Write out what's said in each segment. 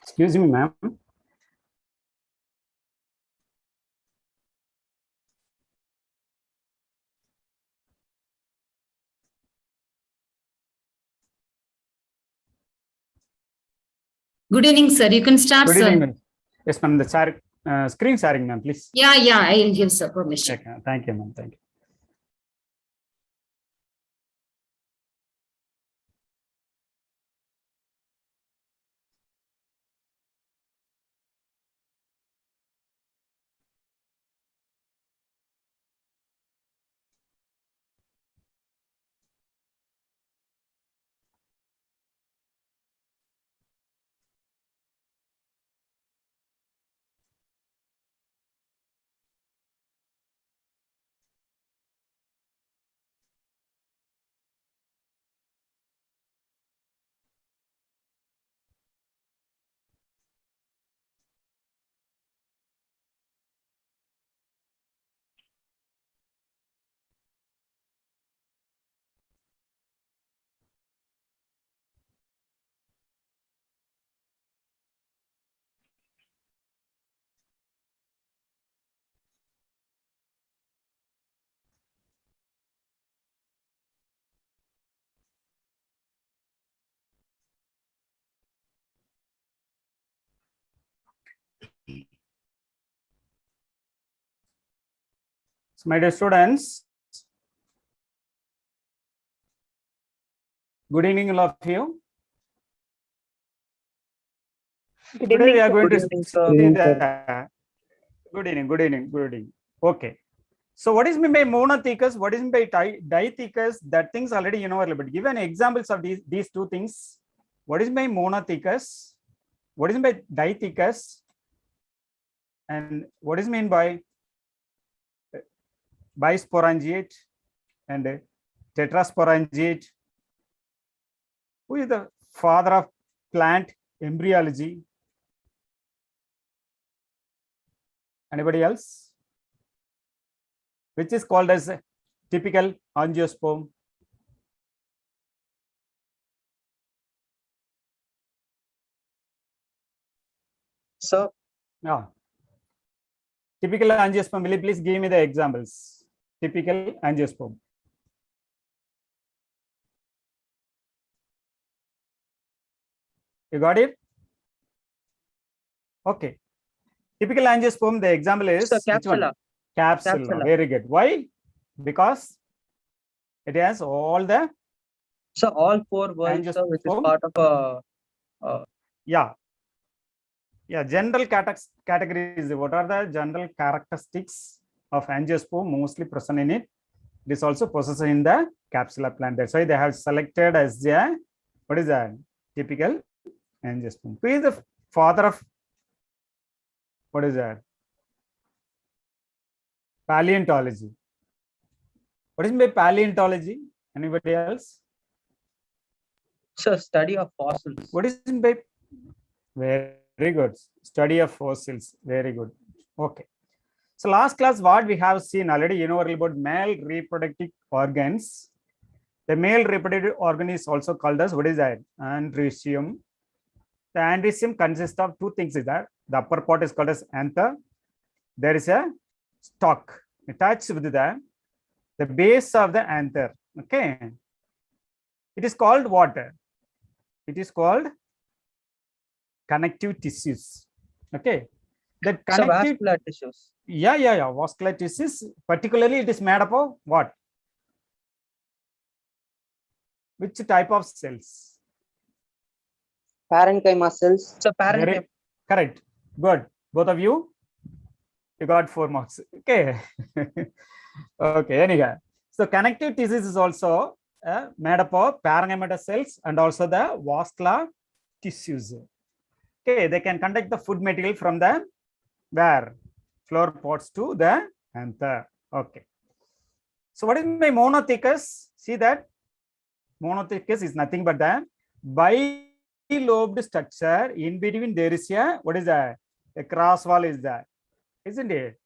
Excuse me, ma'am. Good evening, sir. You can start, Good sir. evening. Yes, ma'am. The screen sharing, ma'am, please. Yeah, I'll give sir permission. Okay. Thank you, ma'am. Thank you. So, my dear students, good evening, all of you. Today we are going to see the good evening, good evening, good evening. Okay. So, what is meant by monotheous? What is meant by ditheous? That things already you know a little bit. Give an examples of these two things. What is by monotheous? What is by ditheous? And what is meant by bisporangiate and tetrasporangiate? Who is the father of plant embryology? Anybody else? Which is called as a typical angiosperm? So, typical angiosperm. Will you please give me the examples? Typical angiosperm. You got it? Okay. Typical angiosperm, the example is capsula. Capsula. Very good. Why? Because it has all the. So all four words, which is part of a. Yeah. General categories. What are the general characteristics of angiosperm mostly present in it? It is also possessed in the capsula plant. That's why they have selected as the what is that? Typical angiosperm. Who is the father of what is that? Paleontology. What is by paleontology? Anybody else? So study of fossils. What is by? Very good. Study of fossils. Very good. Okay. So last class, what we have seen already, you know about male reproductive organs. The male reproductive organ is also called as what is that? Andrecium. The andrecium consists of two things. Is that the upper part is called as anther. There is a stalk attached with the base of the anther. Okay. It is called what? It is called connective tissues. Okay. That connective vascular tissues. Yeah. Vascular tissues. Particularly, it is made up of what? Which type of cells? Parenchyma cells. So parenchyma. Correct. Good. Both of you got 4 marks. Okay. Okay. Anyway, so connective tissues is also made up of parenchyma cells and also the vascular tissues. Okay. They can conduct the food material from the where? Flower pots to the anther. Okay. So what is my monotheous? See that monotheous is nothing but the bilobed structure. In between there is a what is that? A cross wall is that, isn't it?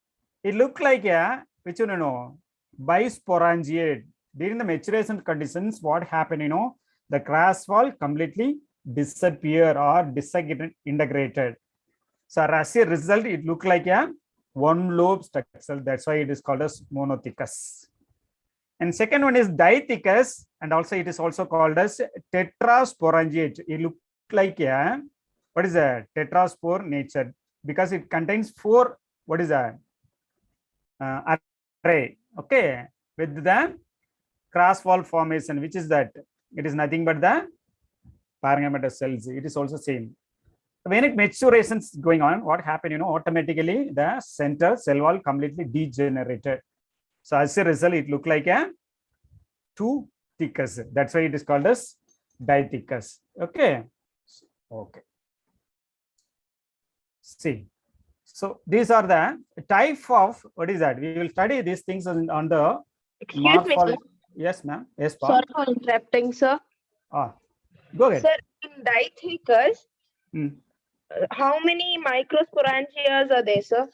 It looks like a which you know bisporangiate. During the maturation conditions, what happened? The cross wall completely disappear or disintegrated. So as a result, it look like a one lobe structure. That's why it is called as monothecous. And second one is dithecous, and also it is also called as tetrasporangiate. It look like a, what is a tetraspore nature, because it contains four, what is that, array, okay, with the cross wall formation, which is that it is nothing but the parenchymatous cells. It is also same. When it maturation is going on, what happened, automatically the center cell wall completely degenerated. So as a result, it look like a two thecous. That's why it is called as dithecous. Okay. Okay. See. So these are the type of, what is that? We will study these things on the Excuse me, sir. Yes, ma'am. Yes, Sorry for interrupting, sir. Go ahead. Sir, in dithecous, Hmm. how many microsporangias are there, sir?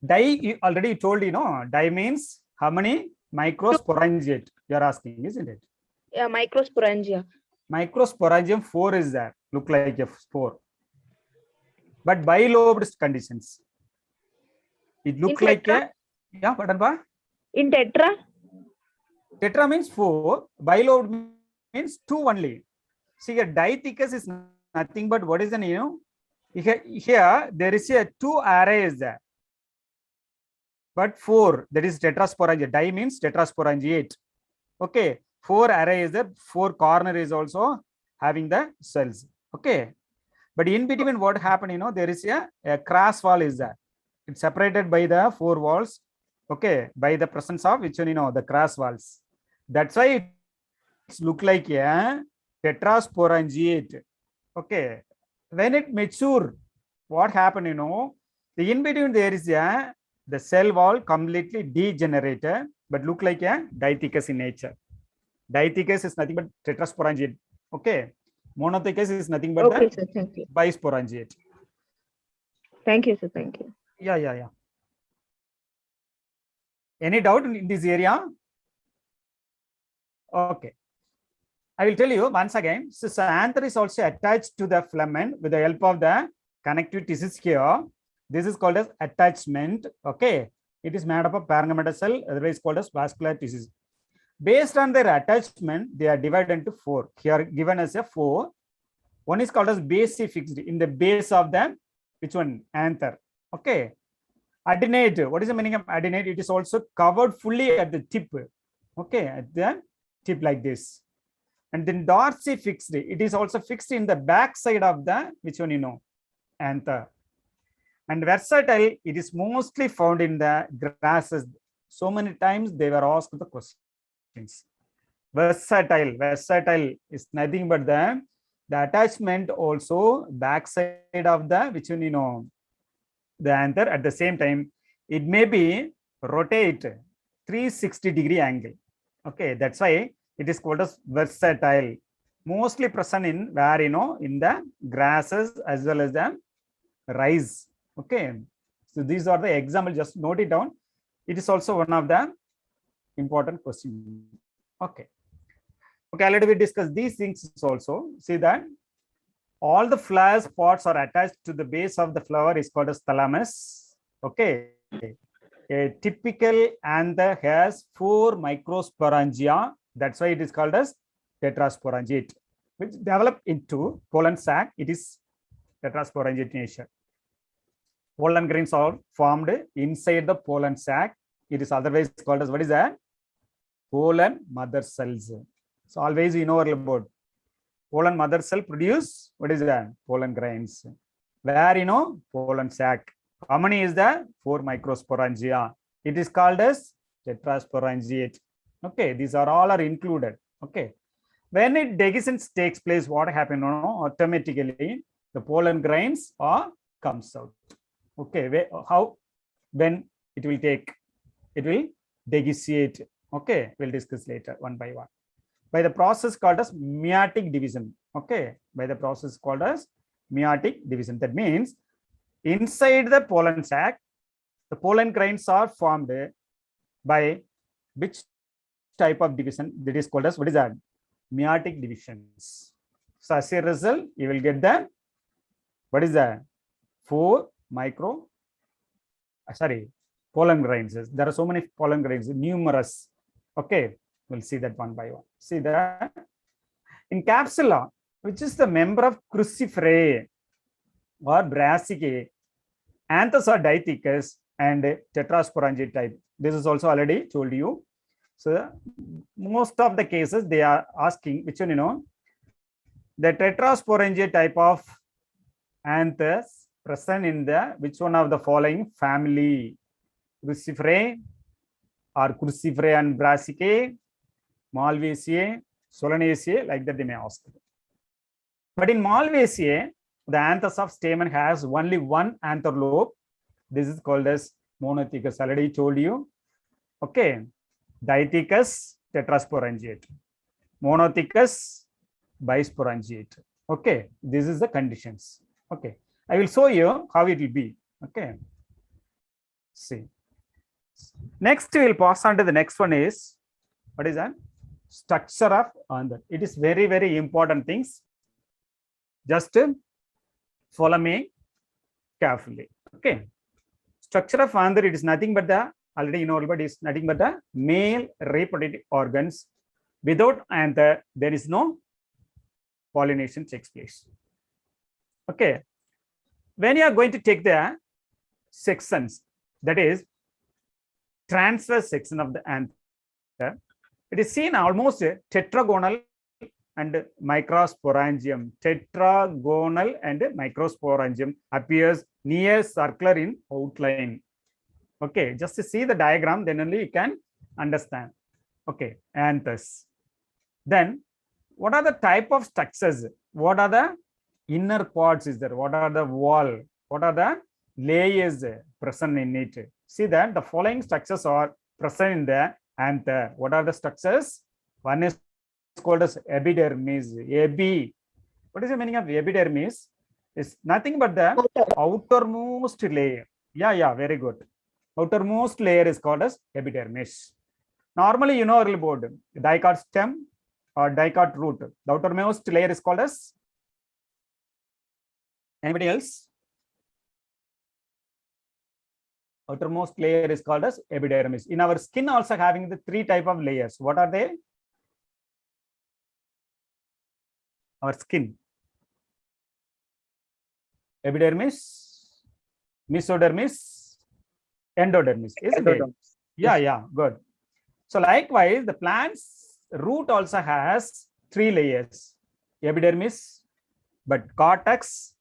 You already told, di means how many microsporangiate you are asking, isn't it? Yeah, microsporangia. Microsporangium 4 is there, look like a spore. But bilobed conditions, it look In like tetra? a, yeah, what? In tetra? Tetra means 4, bilobed means 2 only. See, a dithecous is nothing but what is the name? Here there is a 2 array is there, but 4, that is tetrasporangiate. Di means tetrasporangiate. Okay, 4 array is there, 4 corner is also having the cells. Okay, but in between what happened, there is a cross wall is there. It's separated by the 4 walls. Okay, by the presence of which one, the cross walls. That's why it's look like a tetrasporangiate. Okay, when it mature, what happened, the in between there is the cell wall completely degenerated, but look like a dithecous in nature. Dithecous is nothing but tetrasporangiate. Okay, monothecous is nothing but Okay, the sir. Thank you. bisporangiate. Thank you, sir. Thank you. Yeah. Any doubt in this area? Okay. I will tell you once again. So anther is also attached to the filament with the help of the connective tissues here. This is called as attachment. Okay. It is made up of parenchymatous cell, otherwise called as vascular tissues. Based on their attachment, they are divided into 4. Here given as a 4. One is called as base fixed in the base of the, which one? Anther. Okay. Adenate. What is the meaning of adenate? It is also covered fully at the tip. Okay, at the tip like this. And then dorsifixed fixed. It is also fixed in the back side of the, which one, anther. And versatile, it is mostly found in the grasses. So many times they were asked the questions. Versatile is nothing but the attachment also backside of the, which one, the anther. At the same time, it may be rotate 360-degree angle. Okay, that's why it is called as versatile. Mostly present in where, in the grasses as well as the rice. Okay, so these are the examples. Just note it down. It is also one of the important questions. Okay. Already we discussed these things also. See that all the flower spots are attached to the base of the flower is called as thalamus. Okay. A typical anther has 4 microsporangia. That's why it is called as tetrasporangiate, which develop into pollen sac. It is tetrasporangiate nature. Pollen grains are formed inside the pollen sac. It is otherwise called as, what is that? Pollen mother cells. So always we know about pollen mother cell produce, what is that? Pollen grains. Where, pollen sac. How many is that? 4 microsporangia. It is called as tetrasporangiate. Okay, these are all are included. Okay. When it dehiscence takes place, what happens? Automatically the pollen grains are comes out. Okay, how? When it will take? It will dehiscate. Okay, we'll discuss later one by one. By the process called as meiotic division. Okay, by the process called as meiotic division. That means inside the pollen sac, the pollen grains are formed by which type of division? That is called as, what is that? Meiotic divisions. So as a result, you will get the, what is that? 4 pollen grains. There are so many pollen grains, numerous. Okay, we'll see that one by one. See that in capsula, which is the member of Cruciferae or Brassicae, anthers are dithecous and tetrasporangiate type. This is also already told you. So most of the cases they are asking which one, you know, the tetrasporangiate type of anthers present in the which one of the following family: Cruciferae or Cruciferae and Brassicae, Malvaceae, Solanaceae, like that they may ask. But in Malvaceae, the anthers of stamen has only one anther lobe. This is called as monothecous. Already told you. Okay, dithecous, tetrasporangiate, monothecous, bisporangiate. Okay, this is the conditions. Okay, I will show you how it will be. Okay, see. Next, we will pass on to the next one is, what is that? Structure of anther. It is very, very important things. Just follow me carefully. Okay, structure of anther, it is nothing but the, already you know, but it is nothing but the male reproductive organs. Without anther, there is no pollination takes place. Okay, when you are going to take the sections, that is transverse section of the anther, it is seen almost tetragonal and microsporangium. Tetragonal and microsporangium appears near circular in outline. Okay, just to see the diagram, then only you can understand. Okay, anthers. Then, what are the type of structures? What are the inner parts is there? What are the wall? What are the layers present in it? See that the following structures are present in the anther. What are the structures? One is called as epidermis. What is the meaning of epidermis? It's nothing but the outermost layer. Yeah, very good. Outermost layer is called as epidermis. Normally, you know early board, dicot stem or dicot root. The outermost layer is called as, anybody else? Outermost layer is called as epidermis. In our skin also having the 3 type of layers. What are they? Our skin. Epidermis, mesodermis, endodermis. Isn't it? Yeah, good. So likewise, the plant's root also has 3 layers: epidermis, but cortex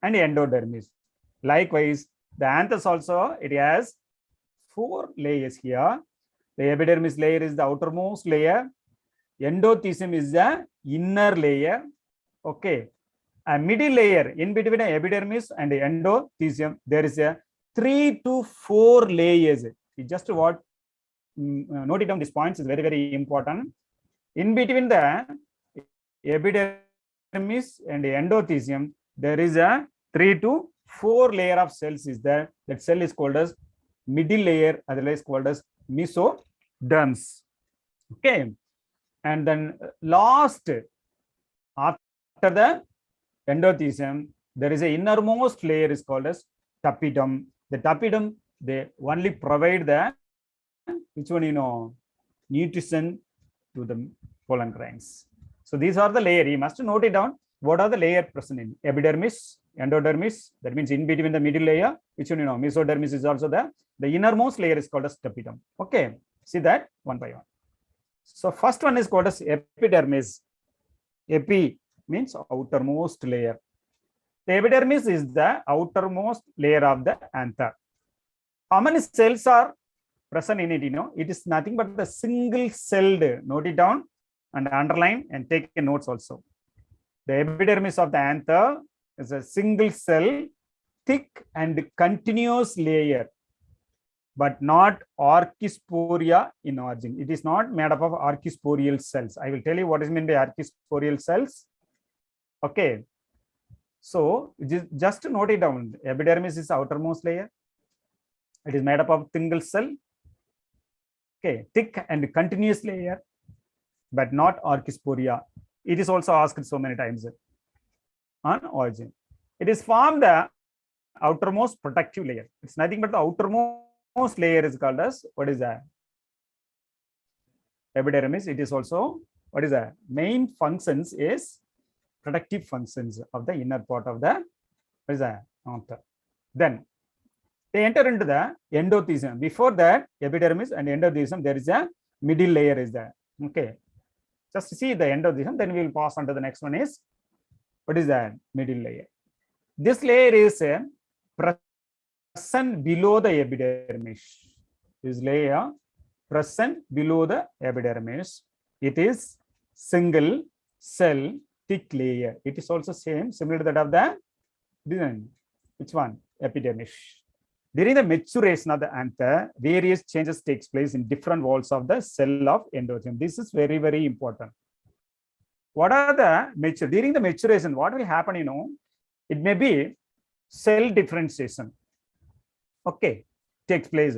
and endodermis. Likewise, the anthers also, it has 4 layers here. The epidermis layer is the outermost layer. Endothecium is the inner layer. Okay. A middle layer in between the epidermis and the endothecium, there is a 3 to 4 layers. You just what note it down. These points is very, very important. In between the epidermis and the endothecium, there is a 3 to 4 layer of cells is there. That cell is called as middle layer, otherwise called as mesoderms. Okay, and then last, after the endothecium, there is a innermost layer is called as tapetum. The tapetum, they only provide the, which one, you know, nutrition to the pollen grains. So these are the layer. You must note it down. What are the layer present in epidermis, endodermis? That means in between the middle layer, which one, you know, mesodermis is also there. The innermost layer is called as tapetum. Okay, see that one by one. So first one is called as epidermis. Epi means outermost layer. The epidermis is the outermost layer of the anther. How many cells are present in it? You know, it is nothing but the single celled. Note it down and underline and take notes also. The epidermis of the anther is a single cell, thick and continuous layer, but not archisporia in origin. It is not made up of archisporial cells. I will tell you what is meant by archisporial cells. Okay. So just note it down. Epidermis is outermost layer. It is made up of single cell. Okay, thick and continuous layer, but not archisporia. It is also asked so many times. on origin. It is formed the outermost protective layer. It's nothing but the outermost layer is called as, what is that? Epidermis. It is also, what is that? Main functions is protective functions of the inner part of the, what is that? Anther. Then they enter into the endothelium. Before that, epidermis and endothelium, there is a middle layer is there. Okay. Just see the endothelium, then we will pass on to the next one is, what is that? Middle layer. This layer is present below the epidermis. This layer present below the epidermis. It is single cell thick layer. It is also similar to that of the design. Which one? Epidermis. During the maturation of the anther, various changes takes place in different walls of the cell of endothelium. This is very, very important. What are the during the maturation? What will happen? It may be cell differentiation. Okay, takes place.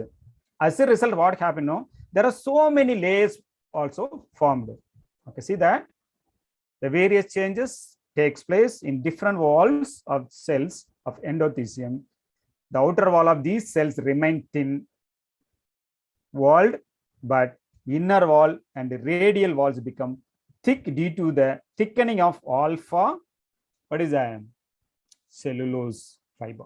As a result, what happened? There are so many layers also formed. Okay, see that the various changes takes place in different walls of cells of endothelium. The outer wall of these cells remain thin walled, but inner wall and the radial walls become thick due to the thickening of alpha, what is that? Cellulose fiber.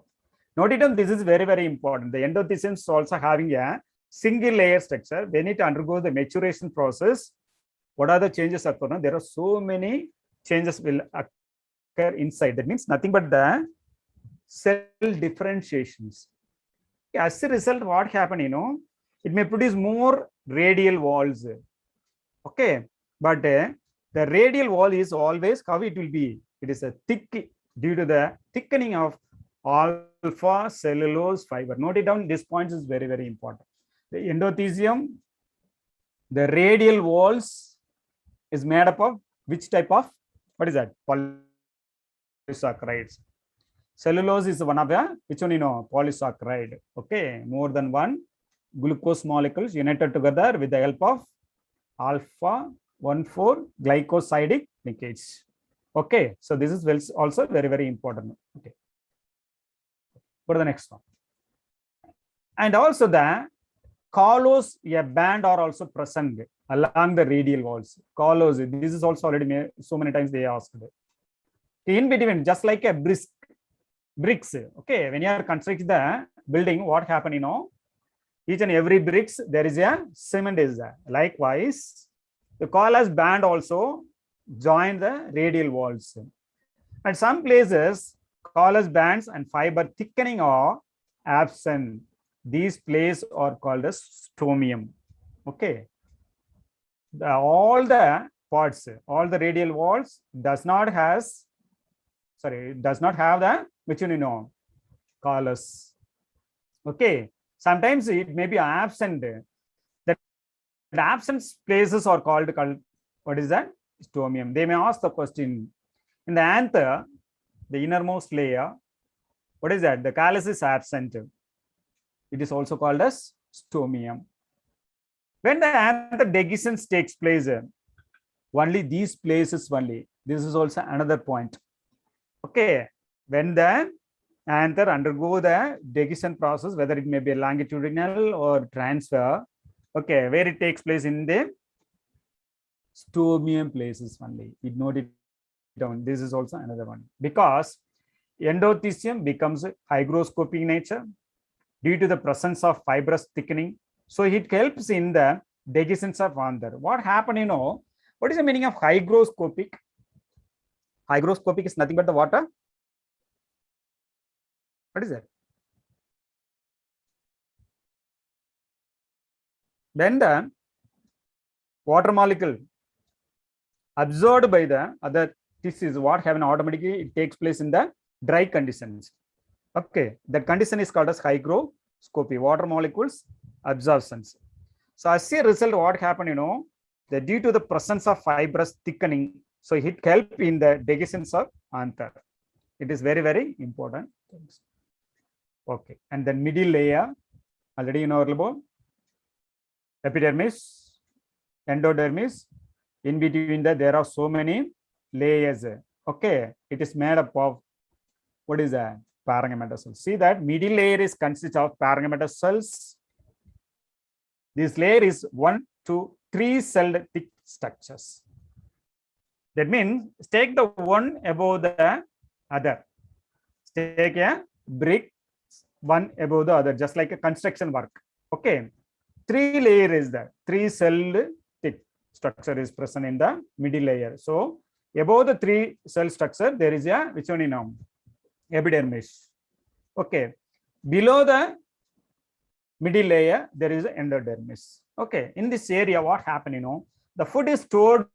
Note it down, this is very, very important. The endothelium is also having a single layer structure. When it undergoes the maturation process, what are the changes occur? There are so many changes will occur inside. That means nothing but the cell differentiations. As a result, what happened? It may produce more radial walls. Okay, but the radial wall is always how it will be. It is a thick due to the thickening of alpha cellulose fiber. Note it down. This point is very, very important. The endothelium, the radial walls is made up of which type of, what is that? Polysaccharides. Cellulose is one of the, which one polysaccharide. Okay, more than one glucose molecules united together with the help of alpha 1,4 glycosidic linkage. Okay, so this is also very, very important. Okay, go to the next one. And also the collos, a band are also present along the radial walls. Collos, this is also already made, so many times they asked. In between, just like a bricks. Okay, when you are constructing the building, what happened? Each and every bricks there is a cement is there. Likewise, the collos band also join the radial walls. At some places, collos bands and fiber thickening are absent. These places are called as stomium. Okay, all the parts, all the radial walls does not have the which collos. Okay, sometimes it may be absent. The absent places are called what is that? Stomium. They may ask the question in the anther, the innermost layer, what is that? The callus is absent. It is also called as stomium. When the anther dehiscence takes place, only these places only. This is also another point. Okay, when the anther undergo the dehiscence process, whether it may be longitudinal or transfer, okay, where it takes place in the stomium places only. It note it down. This is also another one, because endothelium becomes hygroscopic nature due to the presence of fibrous thickening. So it helps in the dehiscence of anther. What happened? What is the meaning of hygroscopic? Hygroscopic is nothing but the water. What is that? When the water molecule absorbed by the other tissues, what happens automatically? It takes place in the dry conditions. Okay, that condition is called as hygroscopy, water molecules absorptions. So as a result, what happened? That due to the presence of fibrous thickening, so it helps in the dehiscence of anther. It is very, very important. Okay, and then middle layer, already you know about epidermis, endodermis. In between that, there are so many layers. Okay, it is made up of what is that? Parenchymatous cells. See that middle layer is consists of parenchymatous cells. This layer is 1 to 3 celled thick structures. That means take the one above the other. Take a brick one above the other, just like a construction work. Okay, 3 layer is there. 3 celled thick structure is present in the middle layer. So above the 3 cell structure, there is a which one you know? Epidermis. Okay, below the middle layer there is endodermis. Okay, in this area what happened, you know, the food is stored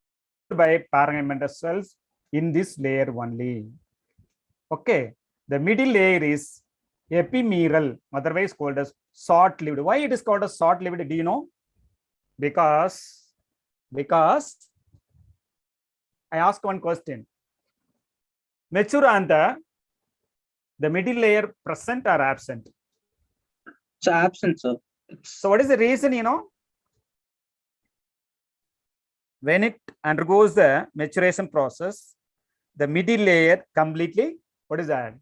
by parenchymatous cells in this layer only. Okay, the middle layer is epimeral, otherwise called as short-lived. Why it is called as short-lived? Do you know? Because I ask one question. Mature anther, the middle layer present or absent? It's absent, sir. So what is the reason, you know? When it undergoes the maturation process, the middle layer completely, what is that?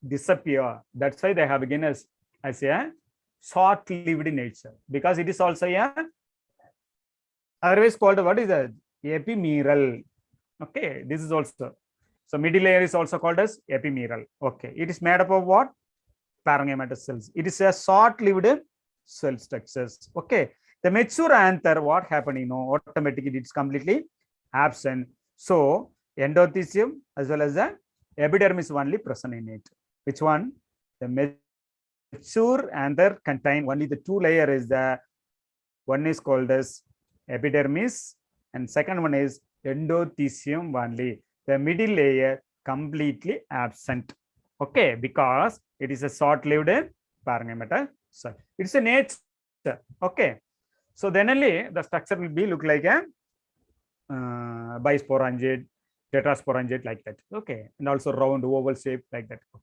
Disappear. That's why they have again as a short-lived nature, because it is also a otherwise called what is that? Epimeral. Okay, this is also. So middle layer is also called as epimeral. Okay, it is made up of what? Parenchymatous cells. It is a short-lived cell structures. Okay, the mature anther, what happened? You know, automatically it's completely absent. So endothelium as well as the epidermis only present in it. Which one? The mature anther contain only the 2 layer is the one is called as epidermis and second one is endothelium only. The middle layer completely absent. Okay, because it is a short-lived parenchymatous cell. It's a nature. Okay, so then only the structure will be look like a bisporangiate, tetrasporangiate like that. Okay, and also round oval shape like that. Okay.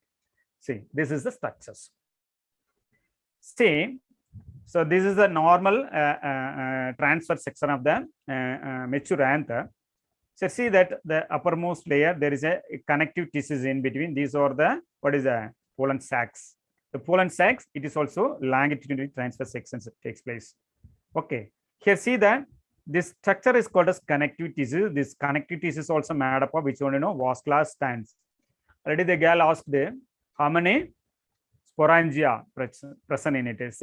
See, this is the structures. See, so this is the normal transfer section of the mature anther. So see that the uppermost layer, there is a connective tissues in between. These are the, what is the pollen sacs. The pollen sacs, it is also longitudinal transfer sections that takes place. Okay, here see that this structure is called as connective tissue. This connective tissue is also made up of which one, you know, vascular strands. Already the girl asked how many sporangia present in it.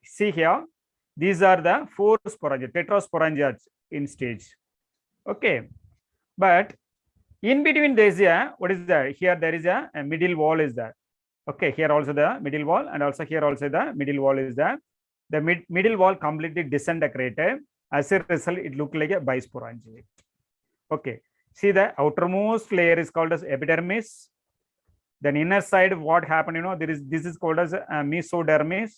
See here, these are the 4 sporangia, tetrasporangia in stage. Okay, but in between there is a, what is that? Here there is a middle wall is there. Okay, here also the middle wall and also here also the middle wall is there. The middle wall completely disintegrated. As a result, it looks like a bisporangiate. Okay, see the outermost layer is called as epidermis. Then inner side, what happened, you know, there is, this is called as mesodermis.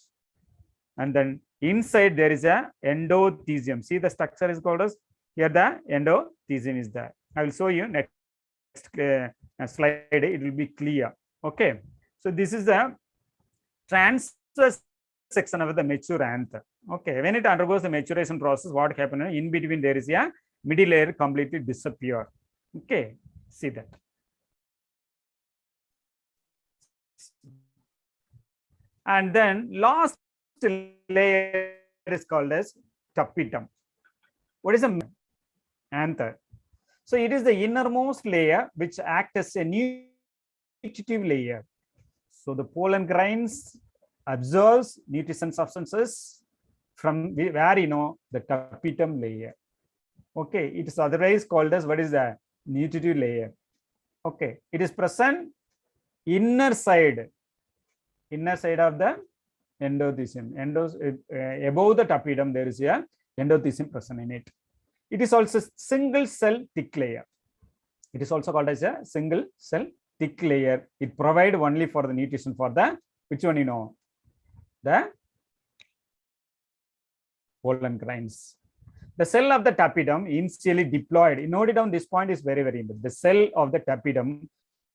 And then inside there is a endothelium. See the structure is called as, here the endothelium is there. I will show you next slide, it will be clear. Okay, so this is the transfer section of the mature anther. Okay, when it undergoes the maturation process, what happened? In between there is a middle layer completely disappear. Okay, see that. And then last layer is called as tapetum. What is a anther? So it is the innermost layer which acts as a nutritive layer. So the pollen grains absorbs nutrition substances from where, you know, the tapetum layer. Okay, it is otherwise called as what is the nutritive layer. Okay, it is present inner side of the endothelium. Above the tapetum there is a endothelium present in it. It is also single cell thick layer. It is also called as a single cell thick layer. It provides only for the nutrition for the, which one, you know, the pollen grains. The cell of the tapetum initially diploid. Note it down, this point is very, very important. The cell of the tapetum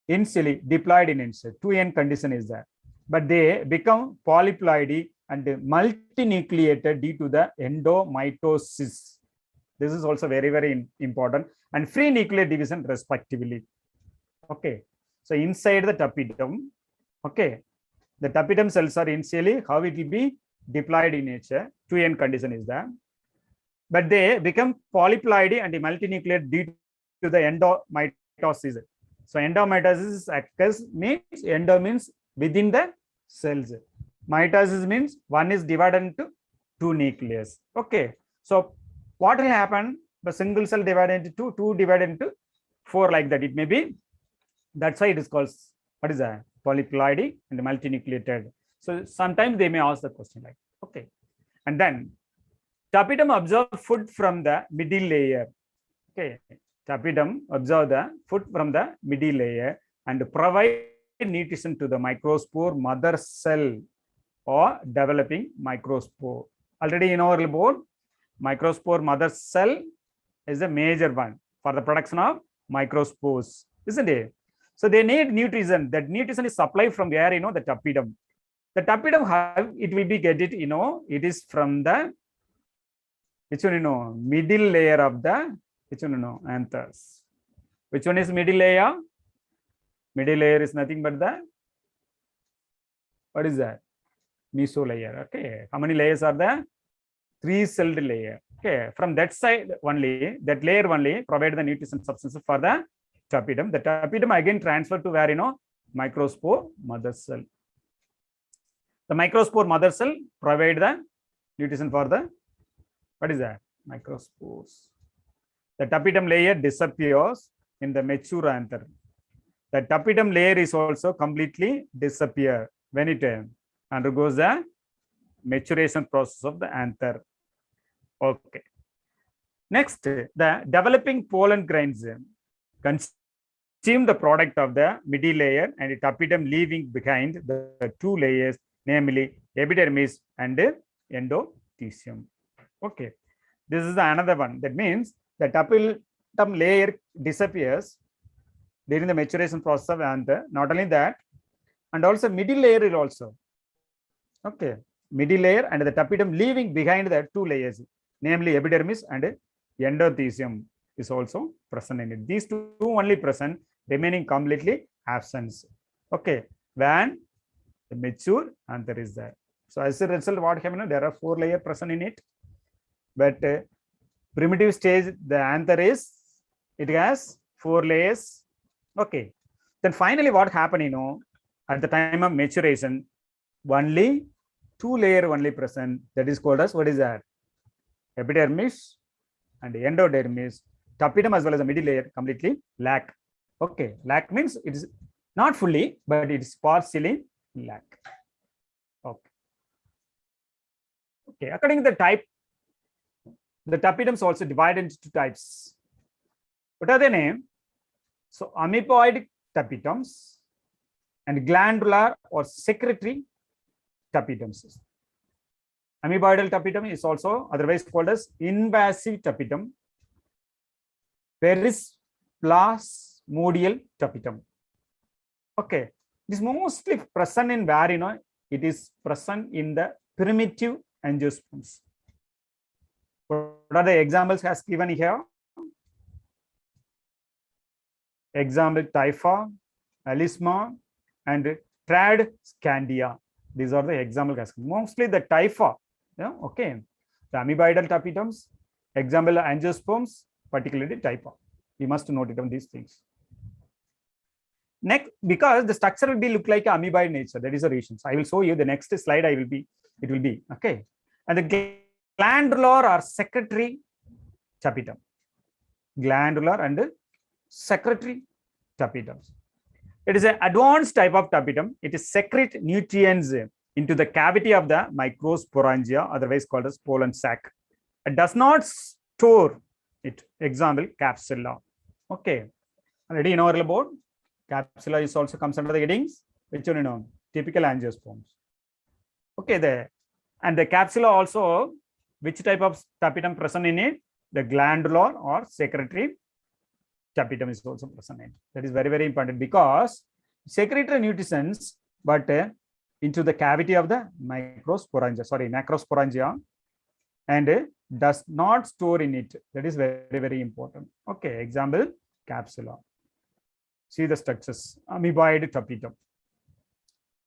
initially diploid in inside. 2n condition is there. But they become polyploidy and multinucleated due to the endomitosis. This is also very, very important. And free nuclear division respectively. Okay. So inside the tapetum, okay, the tapetum cells are initially how it will be diploid in nature. 2n condition is there. But they become polyploidy and multinuclear due to the endomitosis. So endomitosis occurs means endo means within the cells. Mitosis means one is divided into 2 nucleus. Okay. So what will happen? The single cell divided into 2, 2 divided into 4 like that. It may be. That's why it is called, what is that? Polyploidy and multinucleated. So sometimes they may ask the question like, okay. And then tapetum absorb food from the middle layer. Okay. Tapetum absorb the food from the middle layer and provide nutrition to the microspore mother cell or developing microspore. Already in our board, microspore mother cell is a major one for the production of microspores, isn't it? So they need nutrition. That nutrition is supplied from where, the tapetum. The tapetum, how it will be get it, it is from the, which one, middle layer of the, which one, anthers. Which one is middle layer? Middle layer is nothing but the, what is that? Meso layer. Okay. How many layers are there? 3-celled layer. Okay. From that side only, that layer only provide the nutrition substances for the tapetum. The tapetum again transferred to where, microspore mother cell. The microspore mother cell provide the nutrition for the, what is that? Microspores. The tapetum layer disappears in the mature anther. The tapetum layer is also completely disappear when it undergoes the maturation process of the anther. Okay. Next, the developing pollen grains consume the product of the middle layer and the tapetum, leaving behind the 2 layers, namely epidermis and endothecium. Okay. This is another one. That means the tapetum layer disappears during the maturation process of anther. Not only that, and also middle layer is also. Okay. Middle layer and the tapetum leaving behind the 2 layers, namely epidermis and endothecium is also present in it. These 2 only present, remaining completely absent. Okay. When the mature anther is there. So as a result, what happened? There are 4 layers present in it. But primitive stage, the anther is, it has 4 layers. Okay. Then finally, what happened, at the time of maturation, only 2 layers only present. That is called as, what is that? Epidermis and endodermis. Tapetum as well as the middle layer completely lack. Okay. Lack means it is not fully, but it is partially lack. Okay. Okay. According to the type, the tapetum is also divided into 2 types. What are the name? So amoeboid tapetums and glandular or secretory tapetums. Amoeboidal tapetum is also otherwise called as invasive tapetum. There is plasmodial tapetum. Okay. It is mostly present in where, it is present in the primitive angiosperms. What are the examples has given here? Example, Typha, Alisma, and Tradscandia. These are the example cases. Mostly the Typha. Yeah, okay. The amoeboidal tapetums, example angiosperms, particularly Typha. We must note it on these things. Next, because the structure will be look like amoeboid nature. That is the reason. So I will show you the next slide. It will be okay. And the glandular or secretory tapetum. Glandular and secretory tapetums. It is an advanced type of tapetum. It is secrete nutrients into the cavity of the microsporangia, otherwise called as pollen sac. It does not store it. Example, capsula. Okay. Already in our board, capsula is also comes under the headings. Which one, typical angiosperms. Okay, there. And the capsula also, which type of tapetum present in it? The glandular or secretory tapetum is also present in it. That is very, very important because secretory nutrients, but into the cavity of the macrosporangia, and does not store in it. That is very, very important. Okay, example, capsula. See the structures, amoeboid tapetum.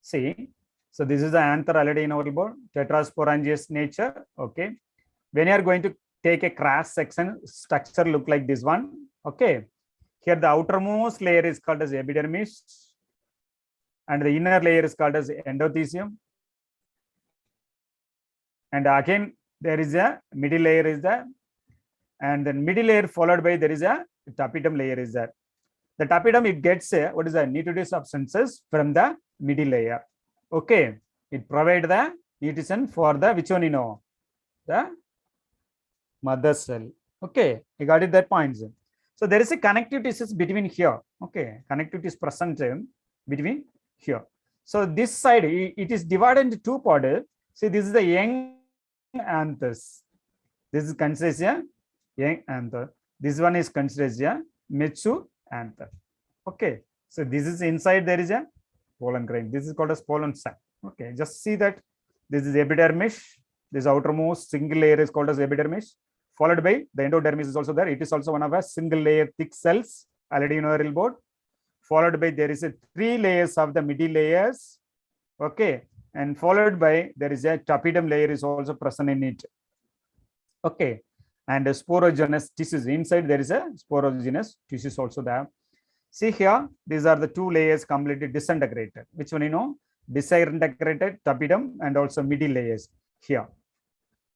See, so this is the anther already in our board, tetrasporangious nature. Okay, when you are going to take a cross section, structure look like this one. Okay, here the outermost layer is called as epidermis, and the inner layer is called as endothelium. And again, there is a middle layer is there, and then middle layer followed by there is a tapetum layer is there. The tapetum, it gets what is the nutritive substances from the middle layer. Okay, it provides the nutrition for the which one you know, the mother cell. Okay, you got it that points. So there is a connective tissue between here. Okay, connectivity is present between here. So this side it is divided into two parts. See, this is the young anthers. This is considered as a young anther. This one is considered as a mature anther. Okay, so this is inside there is a pollen grain. This is called as pollen sac. Okay, just see that this is epidermis. This outermost single layer is called as epidermis, followed by the endodermis is also there. It is also one of a single layer thick cells already in our board. Followed by there is a 3 layers of the middle layers. Okay, and followed by there is a tapetum layer is also present in it. Okay, and sporogenous tissues inside there is a sporogenous tissues also there. See here, these are the 2 layers completely disintegrated. Which one you know? Disintegrated tapetum and also middle layers here.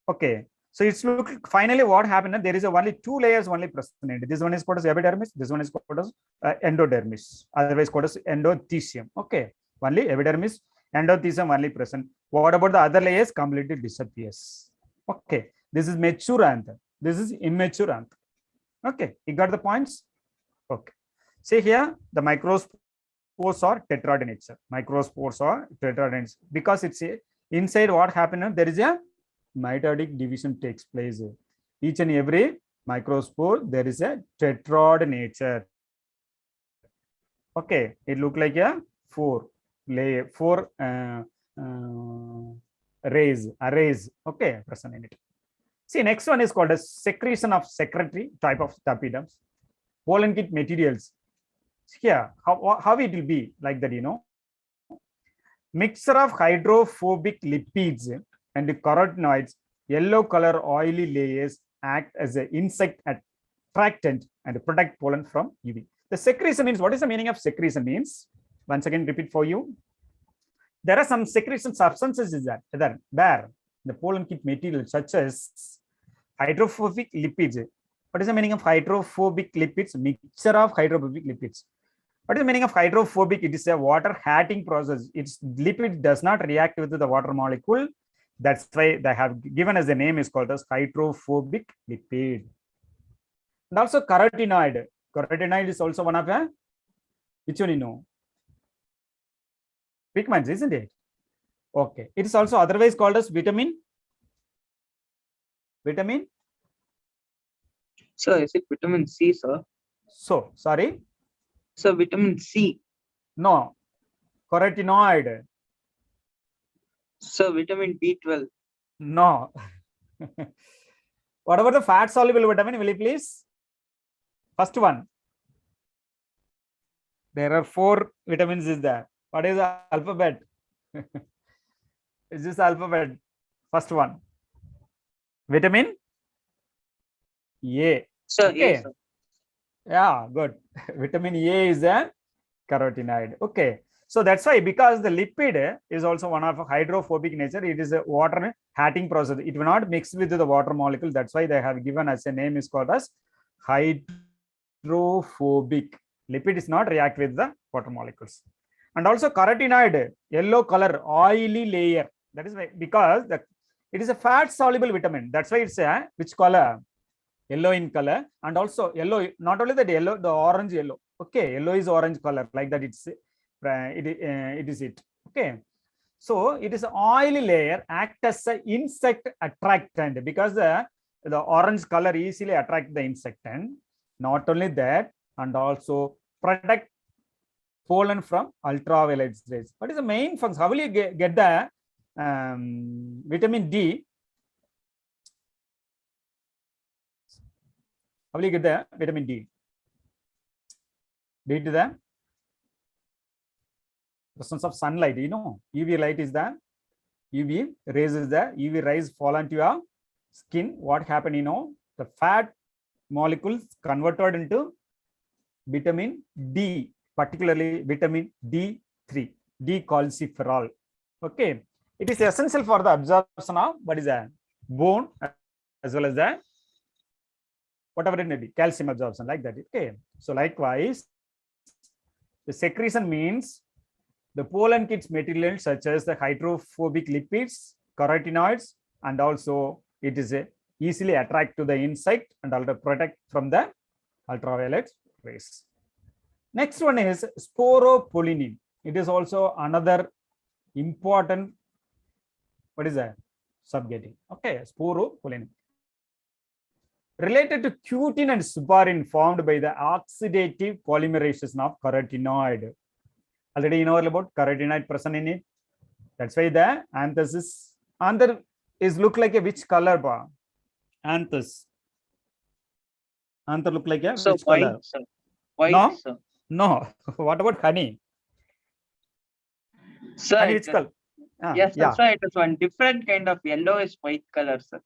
Okay, so it's look finally what happened. There is only 2 layers only present. This one is called as epidermis. This one is called as endodermis. Otherwise called as endothelium. Okay, only epidermis, endothelium only present. What about the other layers? Completely disappears. Okay, this is mature anther. This is immature anther. Okay, you got the points? Okay. See here, the microspores are tetrad in nature. Microspores are tetrad in nature. Because it's a, inside what happened, there is a mitotic division takes place. Each and every microspore, there is a tetrad nature. Okay, it look like a 4 arrays. Okay, present in it. See, next one is called as secretion of secretory type of tapedoms. Pollen kit materials. Here, how it will be like that, you know. Mixture of hydrophobic lipids and carotenoids, yellow color oily layers act as an insect attractant and protect pollen from UV. The secretion means, what is the meaning of secretion means? Once again, repeat for you. There are some secretion substances there, the pollen kit material such as hydrophobic lipids. What is the meaning of hydrophobic lipids? Mixture of hydrophobic lipids. What is the meaning of hydrophobic? It is a water hatting process. Its lipid does not react with the water molecule. That's why they have given as the name is called as hydrophobic lipid. And also carotenoid. Carotenoid is also one of a, which one you know? Pigments, isn't it? Okay. It is also otherwise called as vitamin. Vitamin? Sir, is it vitamin C, sir? So, sorry? Sir, vitamin C. No. Carotenoid. Sir, vitamin B12. No. What about the fat soluble vitamin? Will you please? First one. There are 4 vitamins is there. What is the alphabet? Is this alphabet? First one. Vitamin A. Sir, Okay. yes, sir. Yeah, good. Vitamin A is a carotenoid. Okay. So that's why, because the lipid is also one of a hydrophobic nature, it is a water hatting process. It will not mix with the water molecule. That's why they have given as a name is called as hydrophobic. Lipid is not react with the water molecules. And also carotenoid, yellow color, oily layer. That is why, because it is a fat soluble vitamin. That's why it's a which color? Yellow in color. And also yellow, not only that yellow, the orange yellow. Okay, yellow is orange color, like that it is it. Okay, so it is an oily layer, act as an insect attractant, because the orange color easily attract the insect. And not only that, and also protect pollen from ultraviolet rays. What is the main function? How will you get the vitamin D? How will you get the vitamin D? Due to the presence of sunlight, UV light is the UV rays is the UV rays fall onto your skin. What happened, the fat molecules converted into vitamin D, particularly vitamin D3, decalciferol. Okay, it is essential for the absorption of what is that bone as well as the whatever it may be, calcium absorption, like that. Okay, so likewise, the secretion means the pollen kits materials such as the hydrophobic lipids, carotenoids, and also it is easily attract to the insect and also protect from the ultraviolet rays. Next one is sporopollenin. It is also another important, what is that? Subgetting. Okay, sporopollenin. Related to cutin and suberin formed by the oxidative polymerization of carotenoid. Already you know about carotenoid present in it. That's why the anther is look like a which color? Anthus. Anther look like a which white, color? sir. White, No? sir. No. What about honey? Sir, Honey, which color? yes, Yeah. that's why it is one different kind of yellowish white color, sir.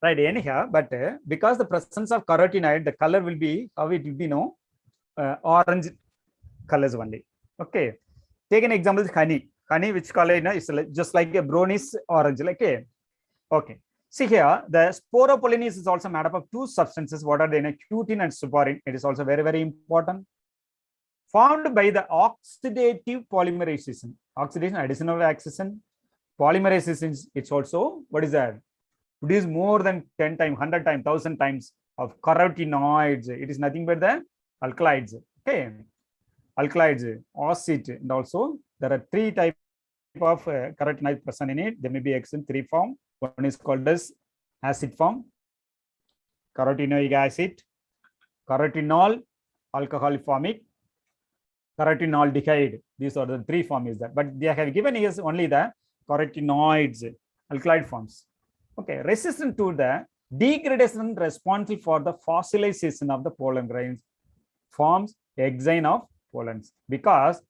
Right, anyhow, but because the presence of carotenoid, the color will be how it will be, orange colors only. Okay, take an example, honey. Honey, which color is just like a brownish orange, like a. Okay, see here, the sporopollenin is also made up of two substances. What are they? Cutin and suberin. It is also very, very important. Formed by the oxidative polymerization. Oxidation, additional oxidation, polymerization. It's also, what is that? Produce more than 10 times, 100 times, 1000 times of carotenoids. It is nothing but the alkalides. Okay, alkalides, acid, and also there are three types of carotenoid present in it. There may be in three form. One is called as acid form, carotenoic acid, carotenol, alcohol formic, carotenaldehyde. These are the three forms that, but they have given us only the carotenoids, alkaloid forms. Okay, resistant to the degradation responsible for the fossilization of the pollen grains forms exine of pollens. Because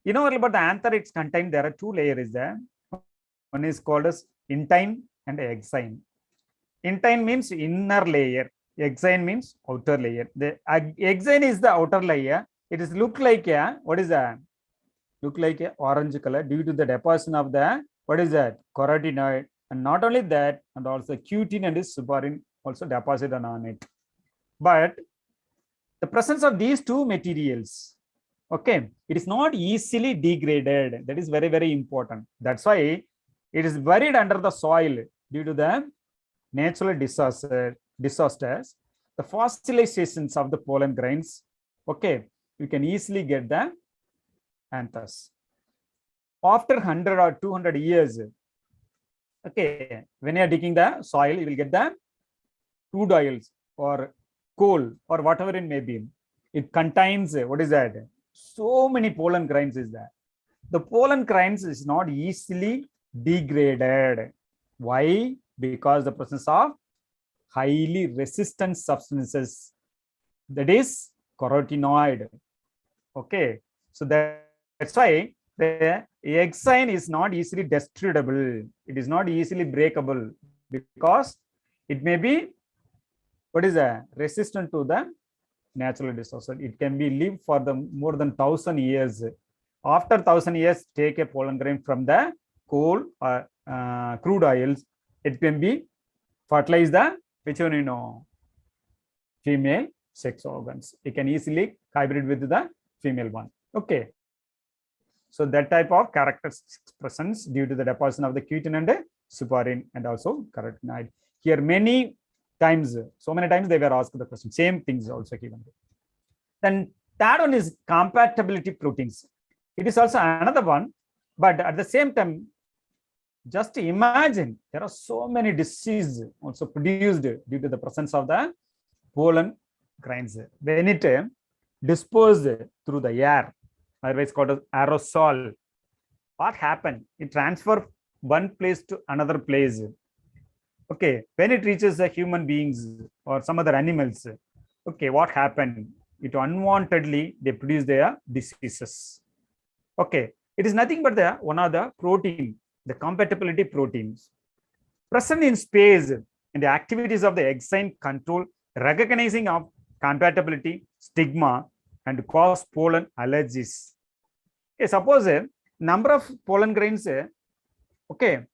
you know about the anther, it's contained, there are two layers there. One is called as intine and exine. Intine means inner layer, exine means outer layer. The exine is the outer layer. It is look like a, what is that? Look like a orange color due to the deposition of the, what is that? Carotenoid. And not only that, and also cutin and suberin also deposited on it. But the presence of these two materials, okay, it is not easily degraded. That is very, very important. That's why it is buried under the soil due to the natural disasters, the fossilizations of the pollen grains. Okay, you can easily get the anthers. After 100 or 200 years, okay, when you are digging the soil, you will get the crude oils or coal or whatever it may be. It contains, what is that? So many pollen grains is there. The pollen grains is not easily degraded. Why? Because the presence of highly resistant substances, that is carotenoid. Okay, so that's why the exine is not easily destructible. It is not easily breakable because it may be, what is that? Resistant to the natural disaster. It can be lived for the more than 1000 years. After 1000 years, take a pollen grain from the coal or crude oils. It can be fertilize the, which one female sex organs. It can easily hybrid with the female one. Okay. So that type of characteristics presence due to the deposition of the cutin and suberin and also carotenoid. Here many times, so many times they were asked the question. Same things also given. Then that one is compatibility proteins. It is also another one, but at the same time, just imagine there are so many diseases also produced due to the presence of the pollen grains. When it dispersed through the air, otherwise called as aerosol, what happened? It transfers one place to another place. Okay, when it reaches the human beings or some other animals, okay, what happened? It unwantedly they produce their diseases. Okay, it is nothing but the one of the protein, the compatibility proteins present in space in the activities of the enzyme control, recognizing of compatibility, stigma, and cause pollen allergies. Okay, suppose a number of pollen grains, okay,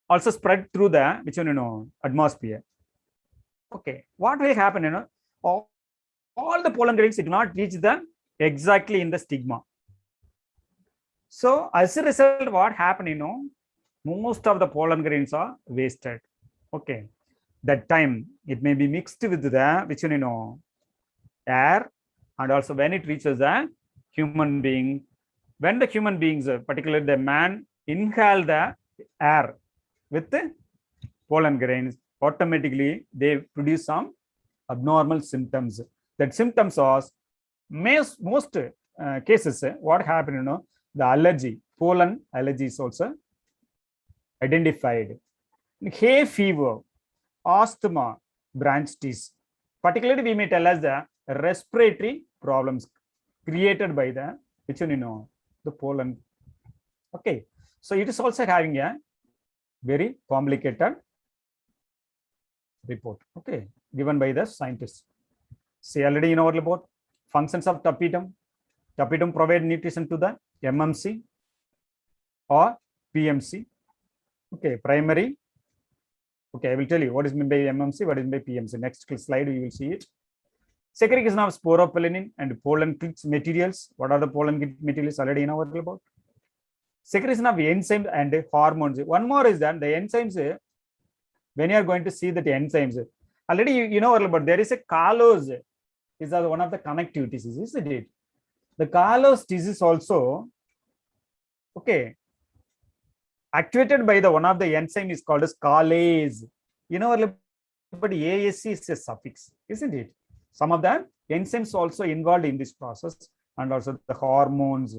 also spread through the which one, atmosphere. Okay, what will happen? All the pollen grains do not reach the exactly in the stigma. So as a result, what happened? Most of the pollen grains are wasted. Okay, that time it may be mixed with the which air, and also when it reaches the human being, when the human beings, particularly the man, inhale the air with the pollen grains, automatically they produce some abnormal symptoms. That symptoms are most cases, what happened, the allergy, pollen allergy is also identified. Hay fever, asthma, bronchitis. Particularly, we may tell us the respiratory problems created by the which one, the pollen. Okay, so it is also having a very complicated report. Okay, given by the scientists. See, already you know about functions of tapetum. Tapetum provide nutrition to the MMC or PMC. Okay, primary. Okay, I will tell you what is meant by MMC, what is meant by PMC. Next slide, you will see it. Segregation of sporopollenin and pollen clips materials. What are the pollen clip materials? Already you know about. Secretion of enzymes and hormones. One more is that the enzymes, when you are going to see that enzymes, already you know about, there is a Carlos, is one of the connective diseases, isn't it? The Carlos disease also, okay, activated by the one of the enzyme is called as Carlase. You know, but ASC is a suffix, isn't it? Some of the enzymes also involved in this process, and also the hormones.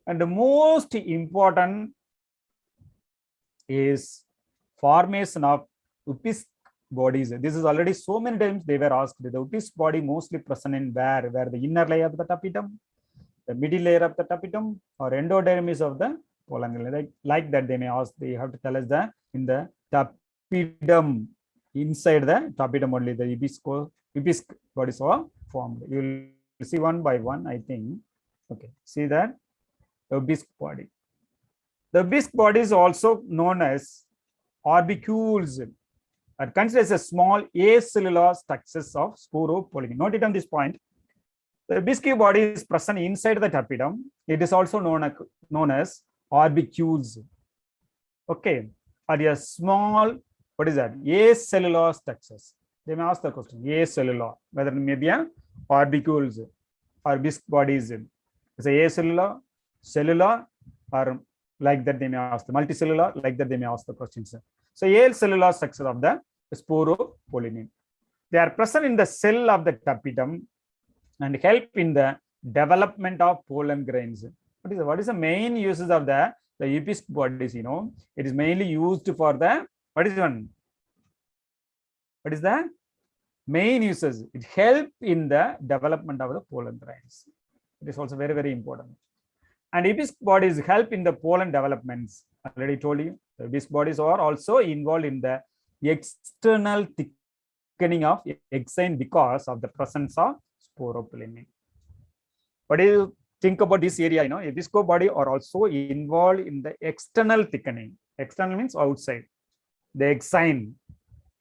And the most important is formation of Upisk bodies. This is already so many times they were asked. The Upisk body mostly present in where the inner layer of the tapetum, the middle layer of the tapetum, or endodermis of the pollen. Like that, they may ask. They have to tell us that in the tapetum, inside the tapetum only the Upisk bodies are formed. You will see one by one, I think. Okay, see that the Upisk body. The Upisk body is also known as orbicules, are considered as a small acellular structures of sporopollen. Note it on this point. The Upisk body is present inside the tapetum. It is also known as orbicules. Okay, are a small, what is that? Acellular structures. They may ask the question, acellular, whether it may be a orbicules or Upisk bodies. It's a acellular, cellular, or like that they may ask the multicellular, like that they may ask the questions. So acellular structure of the sporopollen. They are present in the cell of the tapetum and help in the development of pollen grains. What is the main uses of the Upisk bodies? It is mainly used for the, what is the main uses? It help in the development of the pollen grains. It is also very, very important. And Upisk bodies help in the pollen developments. I already told you, the Upisk bodies are also involved in the external thickening of exine because of the presence of sporopollen. What do you think about this area? Upisk body are also involved in the external thickening. External means outside. The exine.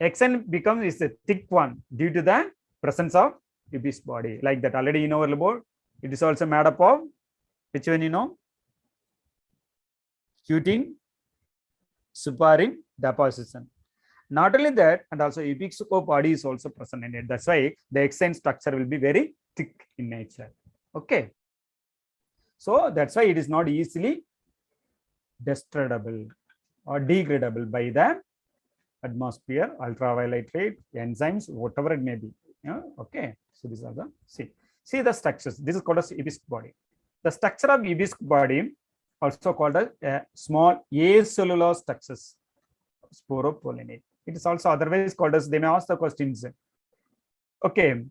Exine becomes is a thick one due to the presence of Upisk body. Like that, already you know about. It is also made up of which one? Cutin, suparin deposition. Not only that, and also Upisk body is also present in it. That's why the exine structure will be very thick in nature. Okay. So that's why it is not easily destroyable or degradable by the atmosphere, ultraviolet rate, enzymes, whatever it may be. Okay. So these are the see the structures. This is called as Upisk body. The structure of Upisk body also called as small acellular structures, sporopollen. It is also otherwise called as, they may ask the questions, Okay,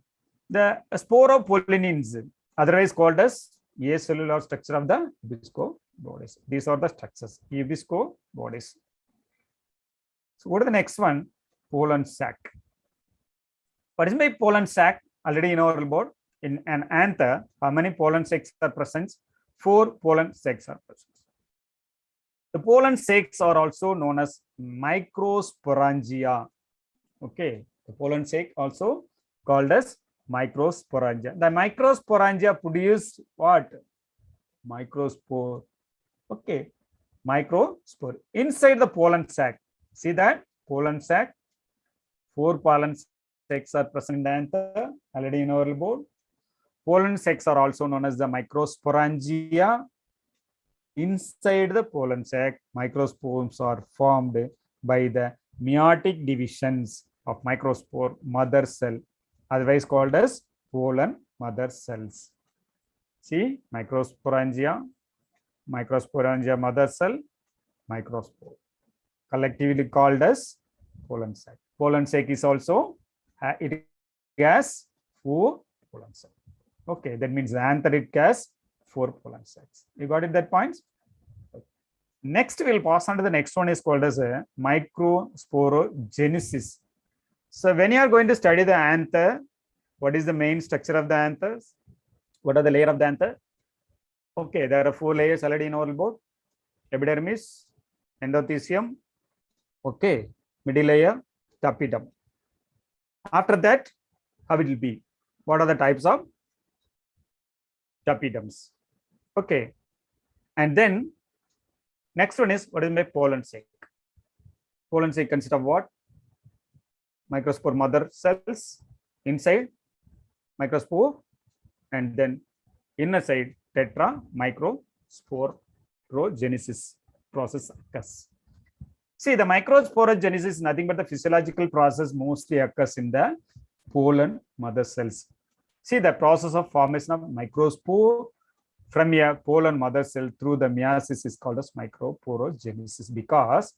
the sporopollenins, otherwise called as acellular structure of the hibisco bodies. These are the structures, hibisco bodies. So go to the next one, pollen sac. What is my pollen sac? Already in our board, in an anther, how many pollen sacs are present? 4 pollen sacs are present. The pollen sacs are also known as microsporangia. Okay, the pollen sac also called as microsporangia. The microsporangia produce what? Microspore. Okay, microspore inside the pollen sac. See that pollen sac, 4 pollen sacs are present in the anther, already in our board. Pollen sacs are also known as the microsporangia. Inside the pollen sac, microspores are formed by the meiotic divisions of microspore mother cell, otherwise called as pollen mother cells. See, microsporangia, microsporangia mother cell, microspore, collectively called as pollen sac. Pollen sac is also, it has 4 pollen sacs. Okay, that means the anther it has 4 pollen sacs. You got it, that point? Next, we'll pass on to the next one is called as a microsporogenesis. So when you are going to study the anther, what is the main structure of the anthers? What are the layer of the anther? Okay, there are 4 layers already in our board. Epidermis, endothecium, okay, middle layer, tapetum. After that, how it will be? What are the types of tapetums? Okay, and then next one is what is my pollen sac? Pollen sac consists of what? Microspore mother cells inside, microspore, and then inner side tetra microsporogenesis process occurs. See, the microsporogenesis is nothing but the physiological process mostly occurs in the pollen mother cells. See, the process of formation of microspore from a pollen mother cell through the meiosis is called as microporogenesis, because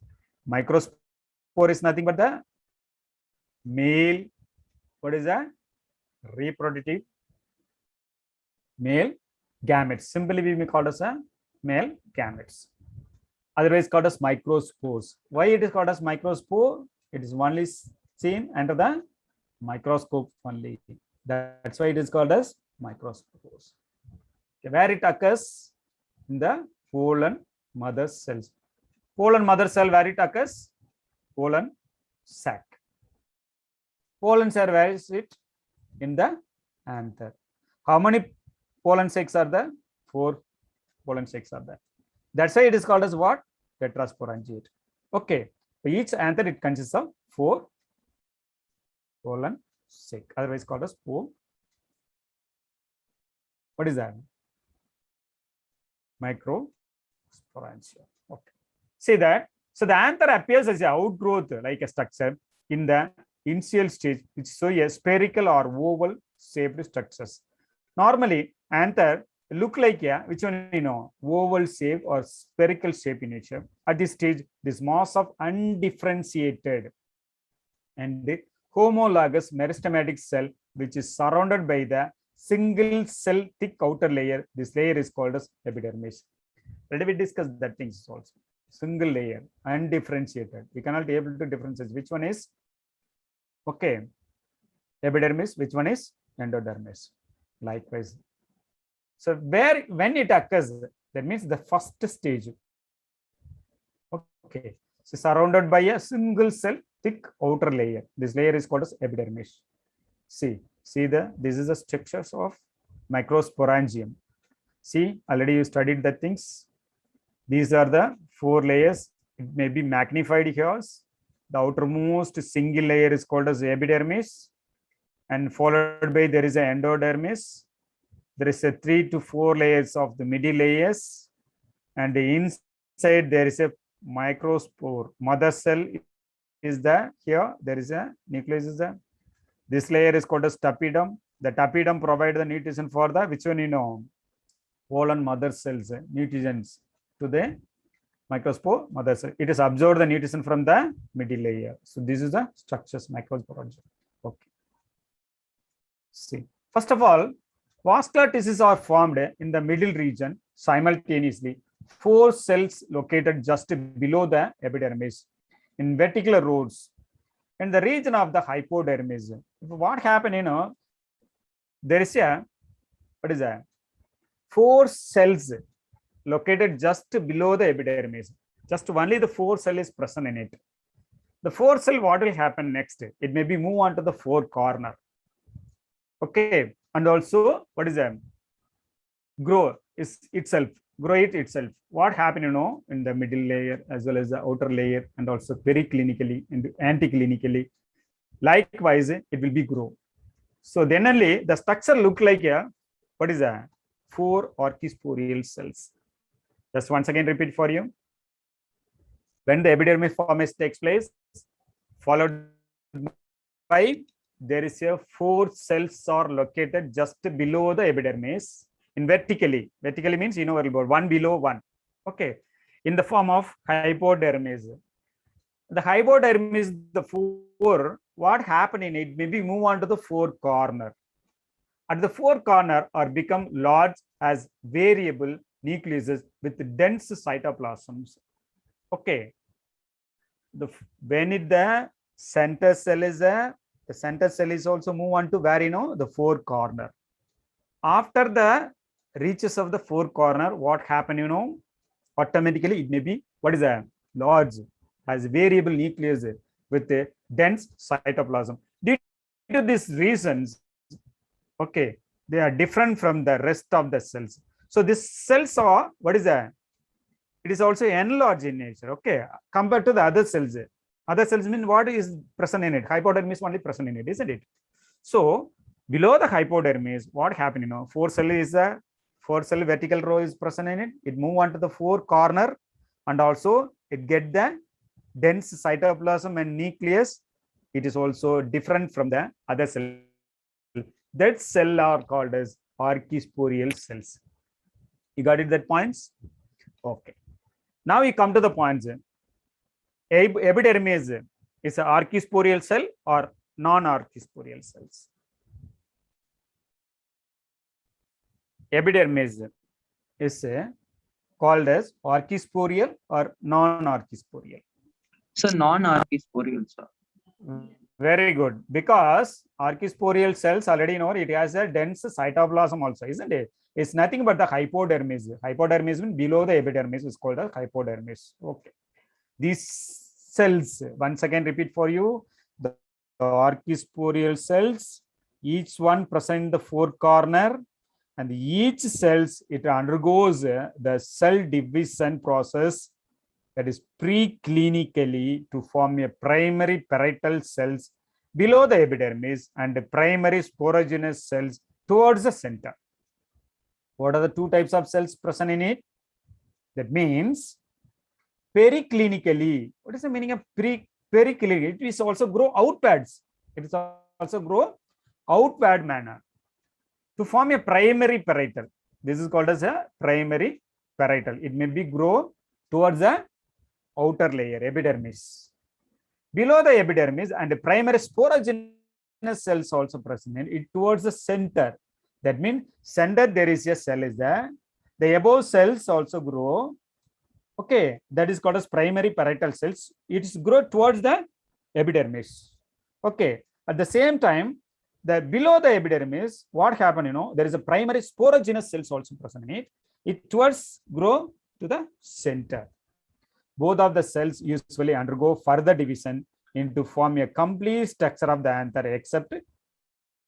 microspore is nothing but the male, what is that? Reproductive male gametes. Simply we may call as a male gametes. Otherwise called as microspores. Why it is called as microspore? It is only seen under the microscope only. That's why it is called as microspores. Okay, where it occurs? In the pollen mother cells. Pollen mother cell, where it occurs? Pollen sac. Pollen sac, where is it? In the anther. How many pollen sacs are there? 4 pollen sacs are there. That's why it is called as what? Tetrasporangiate. Okay. For each anther, it consists of 4 pollen sac, otherwise called as spore. What is that? Microsporangia. Okay. See that? So the anther appears as an outgrowth like a structure in the initial stage, which show a spherical or oval shaped structures. Normally, anther look like a, which one you know, oval shape or spherical shape in nature. At this stage, this mass of undifferentiated and the homologous meristematic cell, which is surrounded by the single cell thick outer layer. This layer is called as epidermis. Already we discussed that things also. Single layer, undifferentiated. We cannot be able to differentiate which one is okay epidermis, which one is endodermis. Likewise. So where when it occurs, that means the first stage. Okay, so surrounded by a single cell thick outer layer. This layer is called as epidermis. See this is the structures of microsporangium. See, already you studied the things. These are the 4 layers. It may be magnified here. The outermost single layer is called as epidermis, and followed by there is an endodermis. There is a 3 to 4 layers of the middle layers, and the inside there is a microspore. Mother cell is there. Here there is a nucleus is there. This layer is called as tapetum. The tapetum provides the nutrition for the which one you know pollen mother cells, nutrients to the microspore mother cell. It is absorbed the nutrition from the middle layer. So this is the structures microsporangia. Okay. See, first of all, vascular tissues are formed in the middle region simultaneously. 4 cells located just below the epidermis in vertical rows. In the region of the hypodermis, what happened, there is a, what is that? 4 cells located just below the epidermis. Just only the 4 cell is present in it. The 4 cell, what will happen next? It may be move on to the 4 corner. Okay, and also what is that? Grow it itself. What happened, in the middle layer as well as the outer layer, and also periclinically and anticlinically. Likewise, it will be grow. So then only the structure look like a, what is that? 4 archisporial cells. Just once again repeat for you. When the epidermis formation takes place, followed by there is a 4 cells are located just below the epidermis in vertically. Vertically means, one below one. Okay, in the form of hypodermis. The hypodermis, the 4, what happened in it, maybe move on to the 4 corner. At the 4 corner are become large as variable nucleuses with dense cytoplasms. Okay, when the center cell is there, the center cell is also move on to where, the 4 corner. After the reaches of the 4 corner, what happen, automatically it may be, what is that? Large as variable nucleus with a dense cytoplasm. Due to these reasons, okay, they are different from the rest of the cells. So these cells are, what is that? It is also enlarged in nature, okay, compared to the other cells. Other cells mean what is present in it? Hypodermis only present in it, isn't it? So below the hypodermis, what happened, 4 cell is a 4 cell vertical row is present in it. It move on to the 4 corner, and also it get the dense cytoplasm and nucleus. It is also different from the other cell. That cell are called as archisporial cells. You got it, that points? Okay. Now we come to the points. Epidermis is an archisporial cell or non-archisporial cells? Epidermis is called as archisporial or non-archisporial? So non-archisporial, sir. Very good, because archisporial cells already know it has a dense cytoplasm also, isn't it? It's nothing but the hypodermis. Hypodermis means below the epidermis is called the hypodermis. Okay. These cells, once again repeat for you, the archisporial cells, each one present in the 4 corner, and each cells, it undergoes the cell division process, that is preclinically, to form a primary parietal cells below the epidermis and the primary sporogenous cells towards the center. What are the 2 types of cells present in it? That means periclinically. What is the meaning of periclinically? It is also grow outwards. It is also grow outward manner to form a primary parietal. This is called as a primary parietal. It may be grow towards the outer layer, epidermis. Below the epidermis and the primary sporogenous cells also present in it towards the center. That means center there is a cell is there. The above cells also grow. Okay, that is called as primary parietal cells. It is grow towards the epidermis. Okay, at the same time, the below the epidermis, what happened? There is a primary sporogenous cells also present in it. It towards grow to the center. Both of the cells usually undergo further division into form a complete structure of the anther except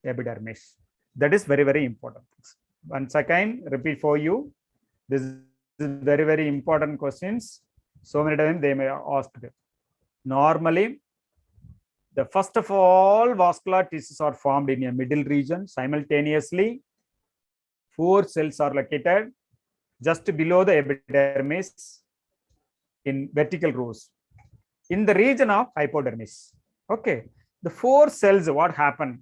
epidermis. That is very, very important. Once again, repeat for you. This is very, very important questions. So many times they may ask. Normally, the first of all, vascular tissues are formed in a middle region simultaneously. 4 cells are located just below the epidermis in vertical rows in the region of hypodermis. Okay, the 4 cells, what happened,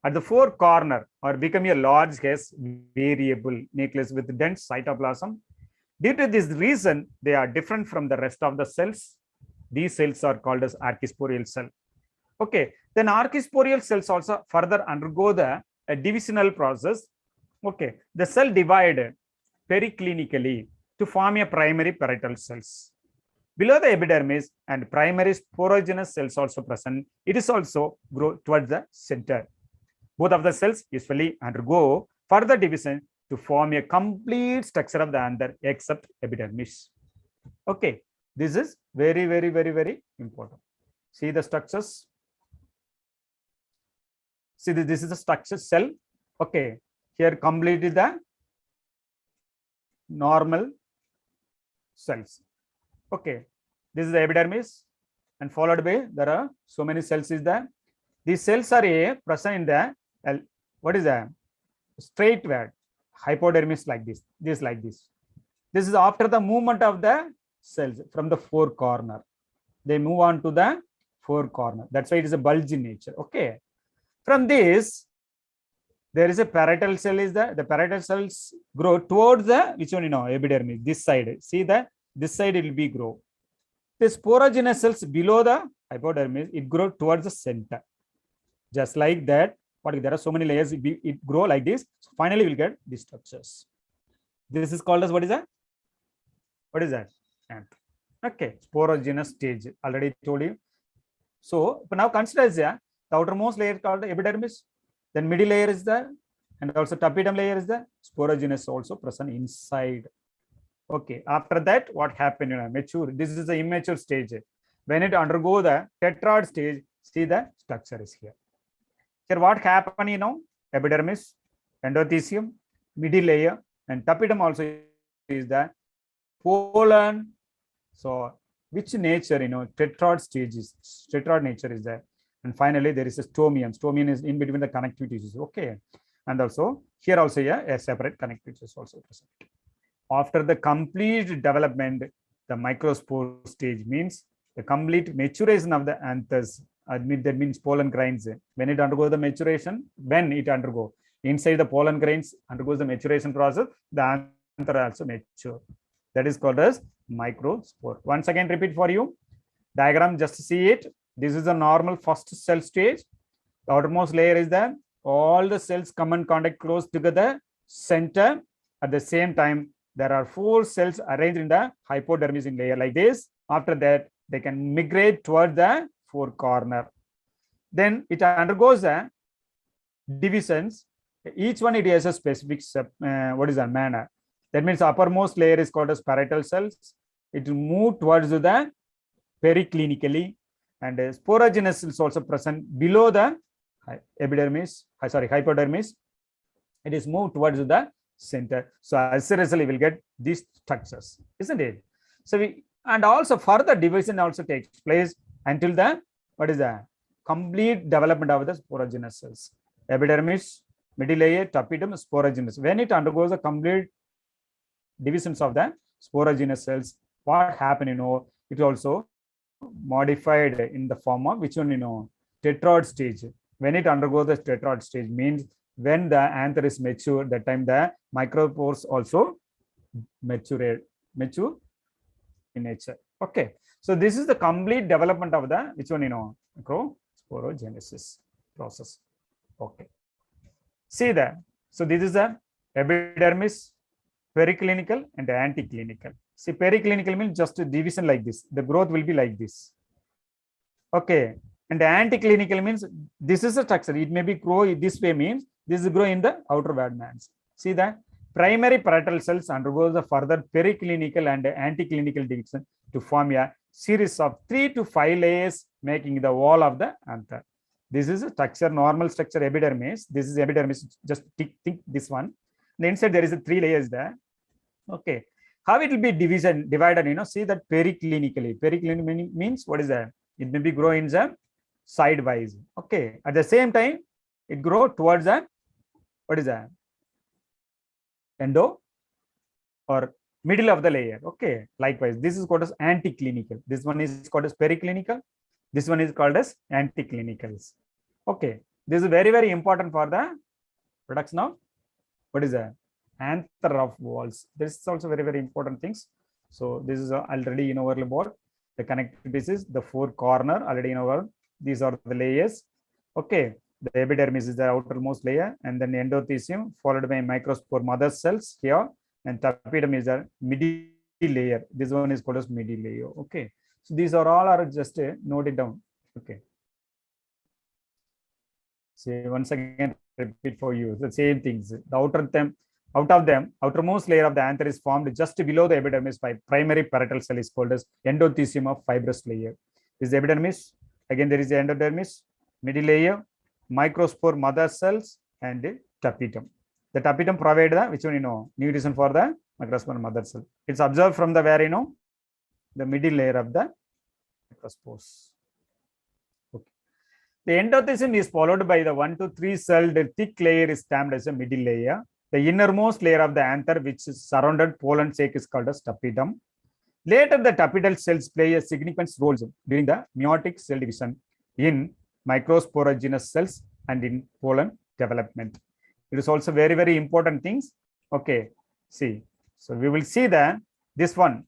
at the 4 corner or become a large case variable nucleus with dense cytoplasm. Due to this reason, they are different from the rest of the cells. These cells are called as archisporial cell. Okay, then archisporial cells also further undergo the a divisional process. Okay, the cell divide periclinically to form a primary parietal cells. Below the epidermis and primary sporogenous cells also present. It is also grow towards the center. Both of the cells usually undergo further division to form a complete structure of the anther except epidermis. Okay, this is very, very, very, very important. See the structures. See this is the structure cell. Okay, here completely the normal cells. Okay, this is the epidermis, and followed by there are so many cells is there. These cells are present in the what is that straightward hypodermis like this. This like this. This is after the movement of the cells from the four corner. They move on to the four corner. That's why it is a bulge in nature. Okay. From this, there is a parietal cell is there. The parietal cells grow towards the which one epidermis. This side. See that this side it will be grow. The sporogenous cells below the hypodermis it grow towards the center. Just like that. But there are so many layers. It grow like this. So finally, we'll get these structures. This is called as what is that? What is that? Okay, sporogenous stage. Already told you. So now consider as the outermost layer called the epidermis. Then middle layer is there, and also tapetum layer is there. Sporogenous also present inside. Okay. After that, what happened? Mature. This is the immature stage. When it undergo the tetrad stage, see the structure is here. Here, what happened? Epidermis, endothelium, middle layer, and tapetum also is the pollen. So, which nature, tetrad stages, tetrad nature is there. And finally, there is a stomium. Stomium is in between the connective tissues. Okay. And also, here also, a separate connective tissue is also present. After the complete development, the microspore stage means the complete maturation of the anthers. That means pollen grains. When it undergoes the maturation, inside the pollen grains undergoes the maturation process, the anther also mature. That is called as microspore. Once again, repeat for you. Diagram, just see it. This is the normal first cell stage. The outermost layer is there. All the cells come in contact close together, center. At the same time, there are 4 cells arranged in the hypodermis in layer like this. After that, they can migrate toward the 4 corner. Then it undergoes the divisions. Each one it has a specific manner. That means uppermost layer is called as parietal cells. It will move towards the periclinically, and sporogenous cells also present below the hypodermis. It is moved towards the center. So as a result, we will get these structures, isn't it? So and also further division also takes place until the complete development of the sporogenous cells. Epidermis, middle layer, tapetum, sporogenous. When it undergoes a complete divisions of the sporogenous cells, what happened? It also modified in the form of which one? Tetrad stage. When it undergoes the tetrad stage means when the anther is mature, that time the micropores also mature in nature. Okay. So this is the complete development of the which one? Microsporogenesis process. Okay. See that. So this is the epidermis, periclinical and anticlinical. See, periclinical means just a division like this. The growth will be like this. Okay. And the anticlinical means this is a structure. It may be grow this way means this is grow in the outer vadmans. See that? Primary parietal cells undergo the further periclinical and anticlinical division to form a series of 3 to 5 layers making the wall of the anther. This is a structure, normal structure epidermis. This is epidermis. Just think this one. And inside there is a 3 layers there. Okay. How it will be divided? See that periclinically. Periclinical means what is that? It may be grow in the sidewise. Okay. At the same time, it grow towards the endo or middle of the layer. Okay. Likewise, this is called as anticlinical. This one is called as periclinical. This one is called as anticlinicals. Okay. This is very, very important for the production of anther of walls. This is also very, very important things. So this is already in our board. The connective pieces, the 4 corner already in our. These are the layers. Okay. The epidermis is the outermost layer, and then endothelium followed by microspore mother cells here, and tapetum is the middle layer. This one is called as middle layer. Okay, so these are all are just note it down. Okay. So once again repeat for you the same things. The outermost layer of the anther is formed just below the epidermis by primary parietal cell is called as endothelium of fibrous layer. This is epidermis. Again, there is the endodermis, middle layer, microspore mother cells, and tapetum. The tapetum provide the which one nutrition for the microspore mother cell. It's observed from the where the middle layer of the microspores. Okay. The endothelium is followed by the 1 to 3 celled thick layer is termed as a middle layer. The innermost layer of the anther, which is surrounded pollen sac, is called as tapetum. Later, the tapetal cells play a significant role during the meiotic cell division in microsporogenous cells and in pollen development. It is also very, very important things. Okay, see. So we will see that this one.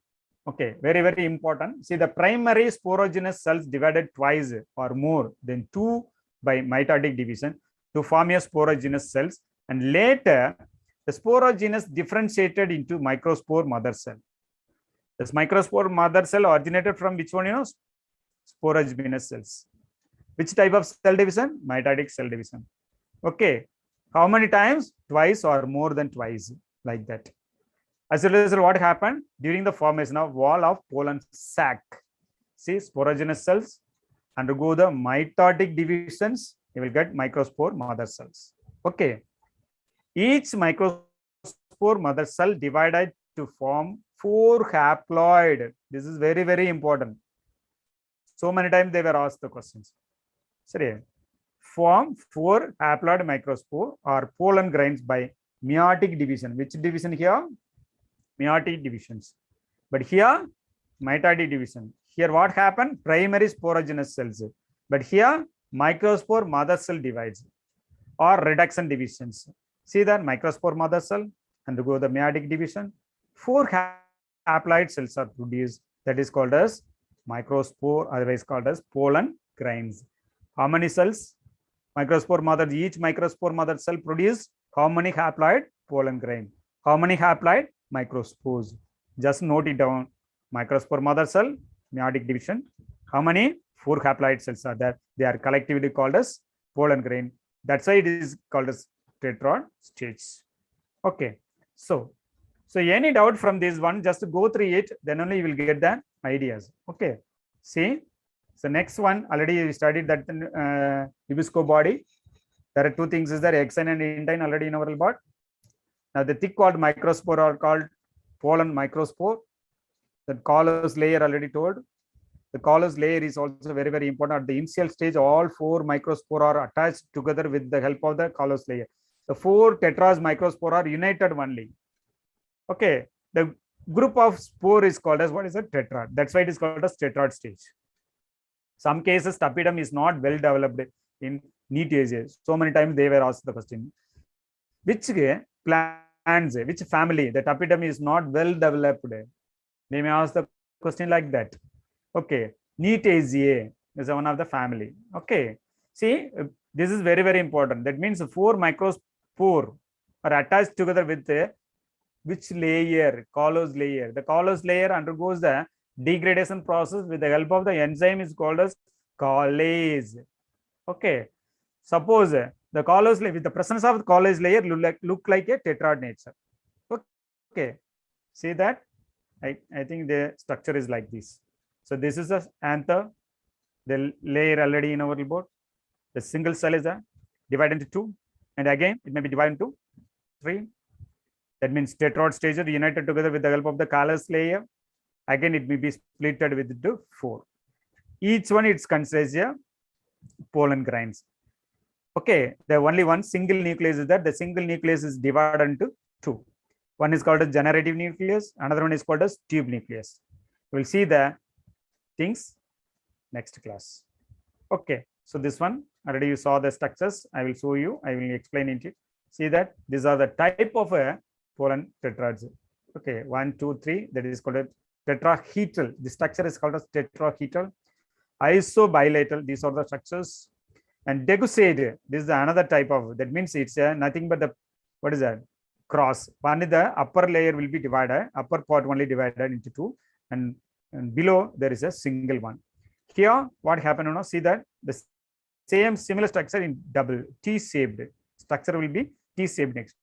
Okay, very, very important. See, the primary sporogenous cells divided twice or more than 2 by mitotic division to form a sporogenous cells, and later the sporogenous differentiated into microspore mother cell. This microspore mother cell originated from which one? Sporogenous cells. Which type of cell division? Mitotic cell division. Okay. How many times? Twice or more than twice, like that. As a result, what happened? During the formation of wall of pollen sac. See, sporogenous cells undergo the mitotic divisions. You will get microspore mother cells. Okay. Each microspore mother cell divided to form 4 haploid. This is very, very important. So many times they were asked the questions. Sorry. Form 4 haploid microspore or pollen grains by meiotic division. Which division here? Meiotic divisions. But here, mitotic division. Here what happened? Primary sporogenous cells. But here, microspore mother cell divides or reduction divisions. See that microspore mother cell undergo the meiotic division. 4 haploid cells are produced. That is called as microspore, otherwise called as pollen grains. How many cells? Microspore mother, each microspore mother cell produce how many haploid? Pollen grain. How many haploid? Microspores. Just note it down. Microspore mother cell, meiotic division. How many? 4 haploid cells are there. They are collectively called as pollen grain. That's why it is called as tetrad stage. Okay. So any doubt from this one, just go through it, then only you will get the ideas. Okay. See. So next one, already we studied that Ibisco body. There are 2 things, is there exine and intine already in our board. Now the thick walled microspore are called pollen microspore. The callus layer already told. The callus layer is also very, very important. At the initial stage, all 4 microspore are attached together with the help of the callus layer. The 4 tetras microspore are united only. Okay. The group of spore is called as what is a tetrad. That's why it is called as tetrad stage. Some cases, tapetum is not well developed in NEET ages. So many times they were asked the question, which plants, which family, the tapetum is not well developed. They may ask the question like that. Okay, NEET is one of the family. Okay, see, this is very, very important. That means 4 microspore are attached together with which layer? Callus layer. The callus layer undergoes the degradation process with the help of the enzyme is called as callase. Okay. Suppose the callus layer, with the presence of the callase layer, look like a tetrad nature. Okay. See that? I think the structure is like this. So this is the anther, the layer already in our board. The single cell is divided into 2, and again it may be divided into 3. That means tetrad stage are united together with the help of the callus layer. Again, it may be splitted with 4. Each one it's considers a pollen grains. Okay, the only one single nucleus is that the single nucleus is divided into 2. One is called a generative nucleus, another one is called as tube nucleus. We'll see the things next class. Okay, so this one already you saw the structures. I will show you. I will explain it. See that these are the type of pollen tetrads. Okay, 1, 2, 3. That is called a tetrahedral. The structure is called as tetrahedral. Isobilateral. These are the structures. And decussate, this is another type of, that means it's nothing but the, what is that? Cross. One is the upper layer will be divided, upper part only divided into two, and below there is a single one. Here, what happened, see that the same similar structure in double T-shaped structure will be T-shaped next.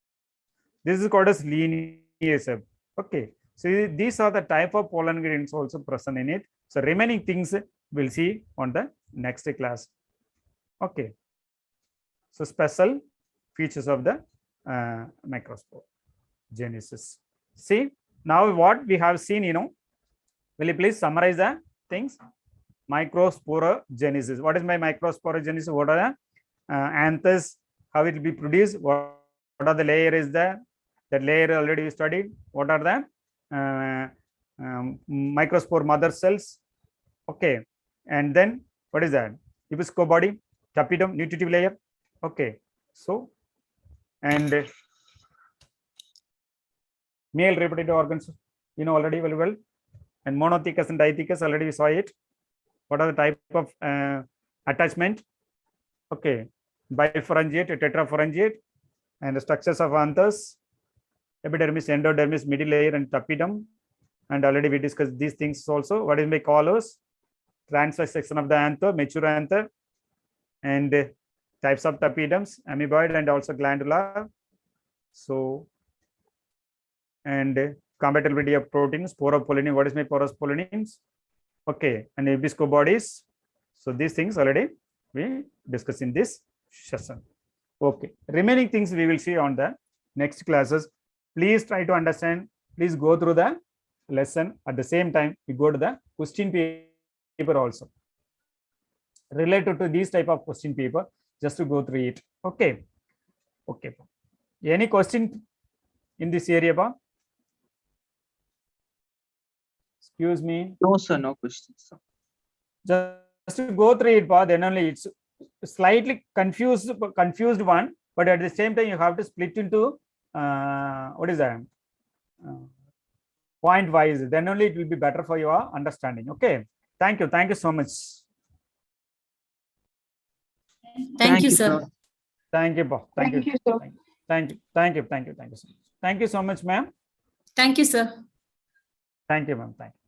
This is called as linear shape. Okay. So these are the type of pollen gradients also present in it. So remaining things we'll see on the next class. Okay. So special features of the microspore genesis. See, now what we have seen, will you please summarize the things? Microsporogenesis. What is my microsporogenesis? What are the anthers? How it will be produced? What are the layer is there? That layer already we studied. What are the microspore mother cells? Okay, and then what is that? Hibisco body, tapidum, nutritive layer. Okay, so and male reproductive organs, already very well. And monothecous and dithecous, already we saw it. What are the type of attachment? Okay, bipharangiate, tetrapharangiate, and the structures of anthers, epidermis, endodermis, middle layer, and tapidum. And already we discussed these things also. What is my callus? Transverse section of the anther, mature anther, and types of tapidums, amoeboid and also glandular. So, and compatibility of proteins, poropollenin. What is my poropollenins? Okay, and hibisco bodies. So these things already we discuss in this session. Okay, remaining things we will see on the next classes. Please try to understand. Please go through the lesson at the same time. You go to the question paper also related to these type of question paper. Just to go through it. Okay. Okay. Any question in this area, Pa? Excuse me. No, sir. No questions, sir. Just to go through it, Pa, then only it's slightly confused one, but at the same time you have to split into what is that? Point wise. Then only it will be better for your understanding. Okay. Thank you. Thank you so much. Thank you, sir. Thank you, Pa. Thank you. sir. Thank you. Thank you. Thank you. Thank you so much. Thank you so much, ma'am. Thank you, sir. Thank you, ma'am. Thank you.